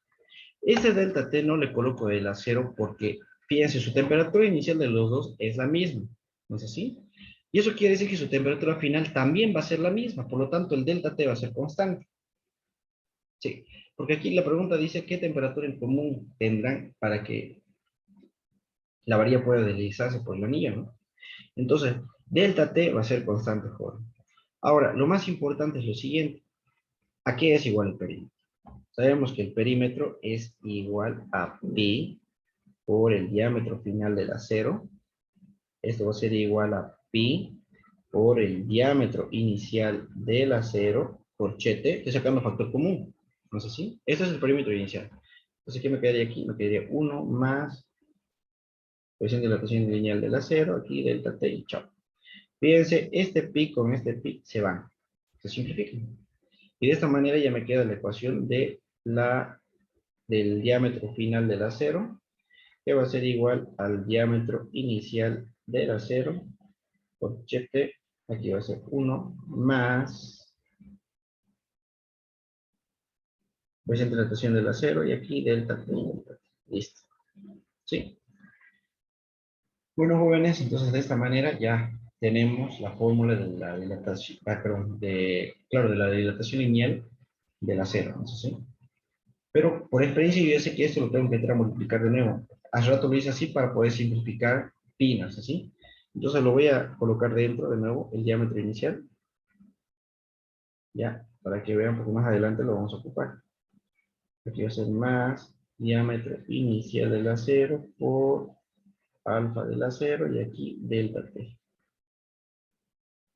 Este delta T no le coloco el acero porque, fíjense, su temperatura inicial de los dos es la misma, ¿no es así? Y eso quiere decir que su temperatura final también va a ser la misma, por lo tanto el delta T va a ser constante. Sí, porque aquí la pregunta dice qué temperatura en común tendrán para que la varilla pueda deslizarse por el anillo, ¿no? Entonces, delta T va a ser constante, joven. Ahora, lo más importante es lo siguiente. ¿A qué es igual el perímetro? Sabemos que el perímetro es igual a pi por el diámetro final del acero. Esto va a ser igual a pi por el diámetro inicial del acero, corchete, estoy sacando factor común, no sé si. Este es el perímetro inicial. Entonces, ¿qué me quedaría aquí? Me quedaría 1 más coeficiente de dilatación lineal del acero, aquí delta T y chao. Fíjense, este pi con este pi se van, se simplifican. Y de esta manera ya me queda la ecuación del diámetro final del acero, que va a ser igual al diámetro inicial del acero, corchete, aquí va a ser 1 más coeficiente de dilatación del acero y aquí delta T. Listo. ¿Sí? Bueno, jóvenes, entonces de esta manera ya tenemos la fórmula de la dilatación, perdón, claro, de la dilatación lineal del acero, ¿no es así? Pero por experiencia yo ya sé que esto lo tengo que entrar a multiplicar de nuevo. Hace rato lo hice así para poder simplificar pi, ¿no es así? Entonces lo voy a colocar dentro de nuevo el diámetro inicial, ya, para que vean, porque más adelante lo vamos a ocupar. Aquí va a ser más diámetro inicial del acero por alfa del acero y aquí delta T.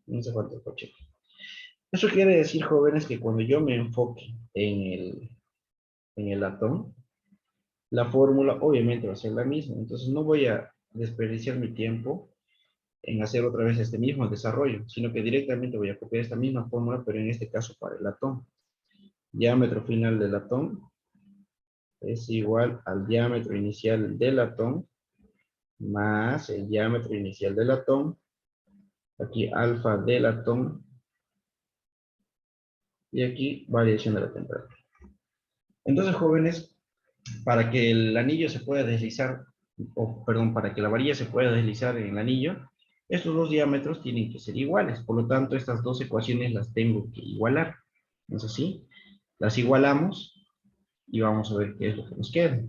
No sé cuánto coche. Eso quiere decir, jóvenes, que cuando yo me enfoque en el latón, la fórmula obviamente va a ser la misma. Entonces no voy a desperdiciar mi tiempo en hacer otra vez este mismo desarrollo, sino que directamente voy a copiar esta misma fórmula, pero en este caso para el latón. Diámetro final del latón es igual al diámetro inicial del latón más el diámetro inicial del latón, aquí alfa del latón, y aquí variación de la temperatura. Entonces, jóvenes, para que el anillo se pueda deslizar, o perdón, para que la varilla se pueda deslizar en el anillo, estos dos diámetros tienen que ser iguales. Por lo tanto, estas dos ecuaciones las tengo que igualar. ¿No es así? Las igualamos y vamos a ver qué es lo que nos queda.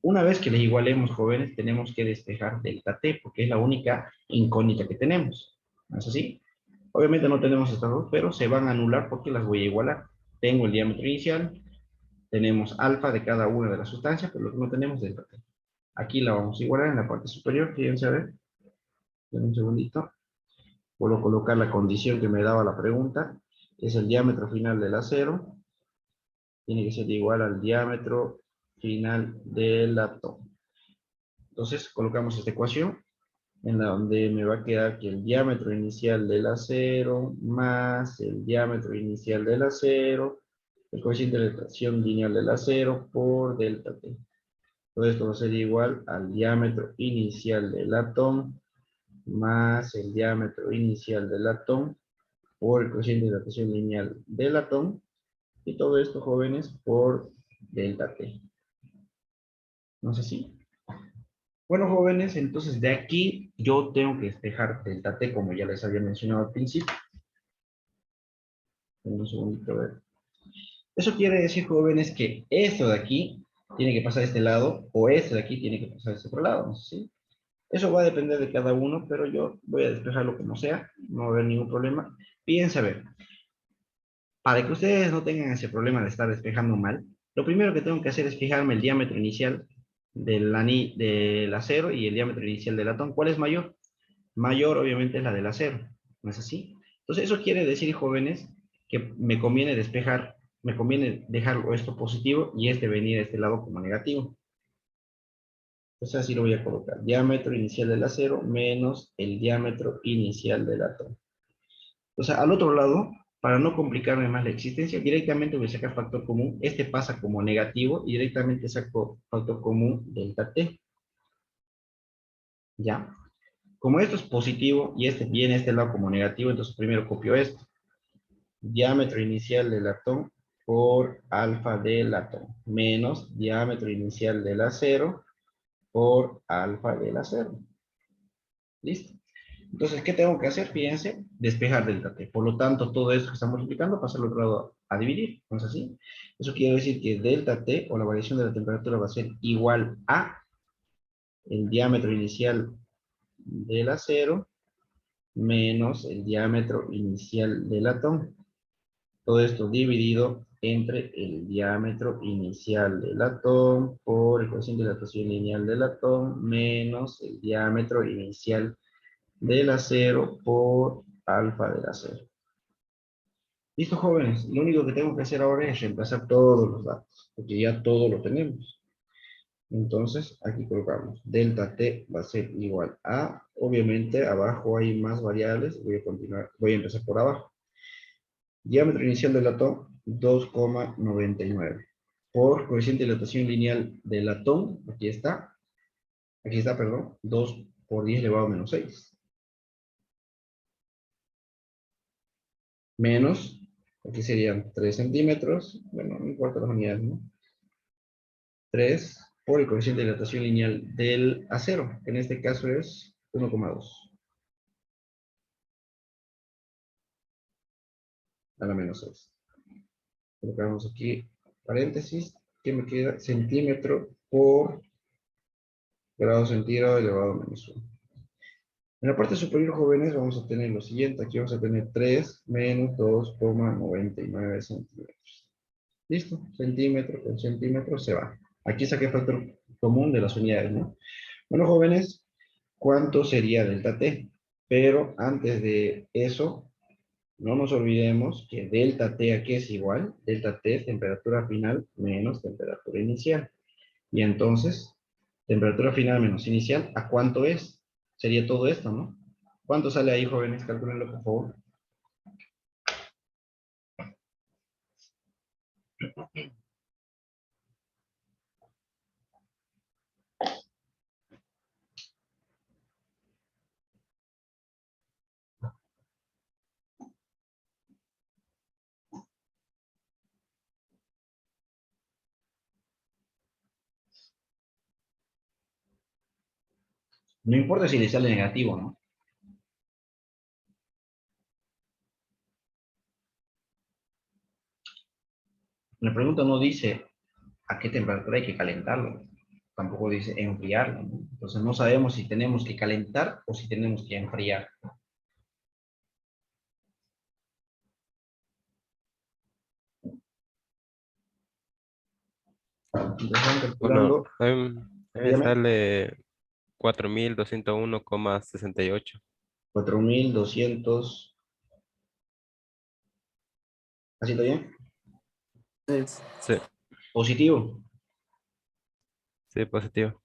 Una vez que las igualemos, jóvenes, tenemos que despejar delta T, porque es la única incógnita que tenemos. ¿No es así? Obviamente no tenemos estas dos, pero se van a anular porque las voy a igualar. Tengo el diámetro inicial, tenemos alfa de cada una de las sustancias, pero lo que no tenemos es delta T. Aquí la vamos a igualar en la parte superior, fíjense a ver. Un segundito. Vuelvo a colocar la condición que me daba la pregunta, que es el diámetro final del acero. Tiene que ser igual al diámetro final del átomo. Entonces colocamos esta ecuación, en la donde me va a quedar que el diámetro inicial del acero más el diámetro inicial del acero, el coeficiente de dilatación lineal del acero por delta T. Todo esto va a ser igual al diámetro inicial del átomo más el diámetro inicial del átomo por el coeficiente de dilatación lineal del átomo, y todo esto, jóvenes, por delta T. No sé si. Bueno, jóvenes, entonces de aquí yo tengo que despejar delta T, como ya les había mencionado al principio. Un segundito, a ver. Eso quiere decir, jóvenes, que esto de aquí tiene que pasar a este lado, o este de aquí tiene que pasar a este otro lado, ¿no? ¿Sí? Eso va a depender de cada uno, pero yo voy a despejarlo como sea, no va a haber ningún problema. Fíjense, a ver, para que ustedes no tengan ese problema de estar despejando mal, lo primero que tengo que hacer es fijarme el diámetro inicial del acero y el diámetro inicial del latón. ¿Cuál es mayor? Mayor, obviamente, es la del acero, ¿no es así? Entonces, eso quiere decir, jóvenes, que me conviene despejar, me conviene dejarlo esto positivo y este venir a este lado como negativo. Entonces, así lo voy a colocar. Diámetro inicial del acero menos el diámetro inicial del átomo. O sea, al otro lado, para no complicarme más la existencia, directamente voy a sacar factor común. Este pasa como negativo y directamente saco factor común delta T. ¿Ya? Como esto es positivo y este viene a este lado como negativo, entonces primero copio esto. Diámetro inicial del átomo por alfa del átomo menos diámetro inicial del acero por alfa del acero. ¿Listo? Entonces, ¿qué tengo que hacer? Fíjense, despejar delta t. Por lo tanto, todo esto que estamos multiplicando pasa al otro lado a dividir. Entonces, ¿sí? Eso quiere decir que delta t, o la variación de la temperatura, va a ser igual a el diámetro inicial del acero menos el diámetro inicial del latón. Todo esto dividido entre el diámetro inicial del latón por el coeficiente de dilatación lineal del latón menos el diámetro inicial del acero por alfa del acero. Listo, jóvenes. Lo único que tengo que hacer ahora es reemplazar todos los datos, porque ya todo lo tenemos. Entonces, aquí colocamos delta t va a ser igual a, obviamente, abajo hay más variables, voy a empezar por abajo. Diámetro inicial del latón, 2,99. Por coeficiente de dilatación lineal del latón, aquí está, perdón, 2 por 10 elevado a menos 6. Menos, aquí serían 3 centímetros, bueno, no importa las unidades, ¿no? 3 por el coeficiente de dilatación lineal del acero, que en este caso es 1,2 a la menos 6. Colocamos aquí paréntesis, que me queda centímetro por grado centígrado elevado a menos 1. En la parte superior, jóvenes, vamos a tener lo siguiente. Aquí vamos a tener 3 menos 2,99 centímetros. ¿Listo? Centímetro con centímetro se va. Aquí saqué factor común de las unidades, ¿no? Bueno, jóvenes, ¿cuánto sería delta T? Pero antes de eso, no nos olvidemos que delta T aquí es igual. Delta T es temperatura final menos temperatura inicial. Y entonces, temperatura final menos inicial, ¿a cuánto es? Sería todo esto, ¿no? ¿Cuánto sale ahí, jóvenes? Calcúlenlo, por favor. No importa si le sale negativo, ¿no? La pregunta no dice a qué temperatura hay que calentarlo. Tampoco dice enfriarlo, ¿no? Entonces no sabemos si tenemos que calentar o si tenemos que enfriar. Entonces vamos Bueno, calculando, a mí me dígame, sale 4201,68. 4200. ¿Así está bien? Es Sí, Positivo. sí, positivo.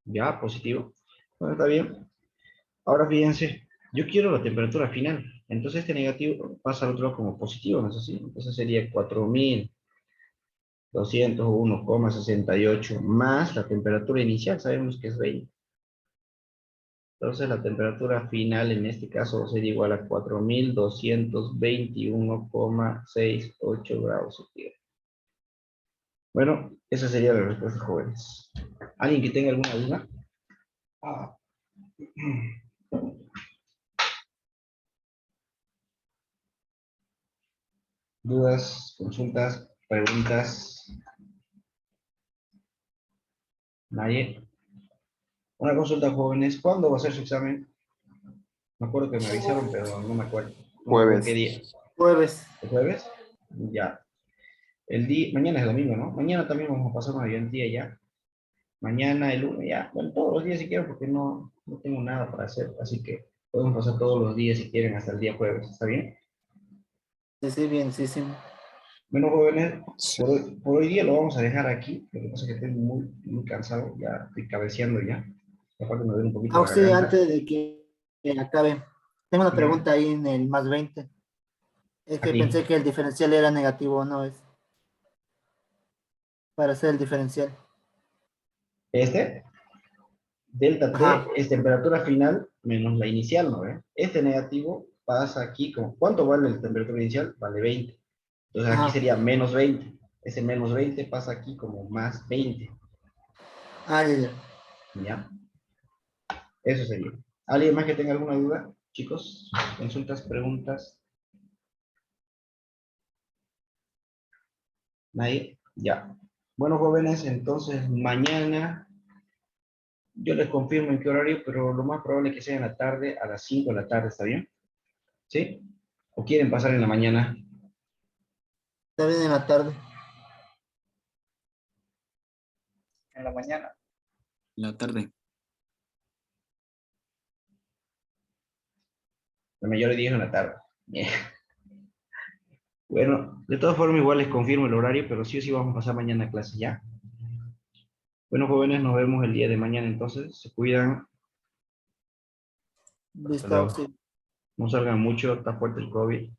Ya, positivo. Bueno, está bien. Ahora fíjense, yo quiero la temperatura final. Entonces este negativo pasa al otro lado como positivo, ¿no es así? Entonces sería 4201,68 más la temperatura inicial, sabemos que es 20. Entonces la temperatura final en este caso sería igual a 4221,68 grados centígrados. Bueno, esa sería la respuesta, jóvenes. ¿Alguien que tenga alguna duda? Ah. ¿Dudas, consultas, preguntas? ¿Nadie? Una consulta, jóvenes. ¿Cuándo va a ser su examen? Me acuerdo que me avisaron, pero no me acuerdo. No me acuerdo qué Jueves. día. jueves. ¿El jueves? Ya. El día, mañana es domingo, ¿no? Mañana también vamos a pasar una ayudantía ya. Mañana, el lunes, ya. Bueno, todos los días si quiero, porque no tengo nada para hacer. Así que podemos pasar todos los días si quieren hasta el día jueves. ¿Está bien? Sí, sí, bien, sí, sí. Bueno, jóvenes, Sí. por hoy día lo vamos a dejar aquí. Lo que pasa es que estoy muy cansado. Ya estoy cabeceando ya. Aparte me duele un poquito Ah, la sí, garganta. antes de que acabe, tengo una Ujú. pregunta ahí en el más 20. Es que Aquí. pensé que el diferencial era negativo, no es para hacer el diferencial. Este, delta T, Ajá, es temperatura final menos la inicial, ¿no ve? Este negativo pasa aquí como, ¿cuánto vale la temperatura inicial? Vale 20. Entonces aquí ajá. sería menos 20. Ese menos 20 pasa aquí como más 20. Ah, ya, ya. ¿Ya? Eso sería. ¿Alguien más que tenga alguna duda? Chicos, consultas, preguntas. ¿Nadie? Ya. Bueno, jóvenes, entonces mañana yo les confirmo en qué horario, pero lo más probable es que sea en la tarde, a las 5 de la tarde, ¿está bien? ¿Sí? ¿O quieren pasar en la mañana? Está bien en la tarde. En la mañana. La tarde. La mayoría de 10 en la tarde. Bien. Bueno, de todas formas igual les confirmo el horario, pero sí o sí vamos a pasar mañana a clase ya. Bueno, jóvenes, nos vemos el día de mañana entonces. Se cuidan, Listo, luego. sí. no salgan mucho, está fuerte el COVID.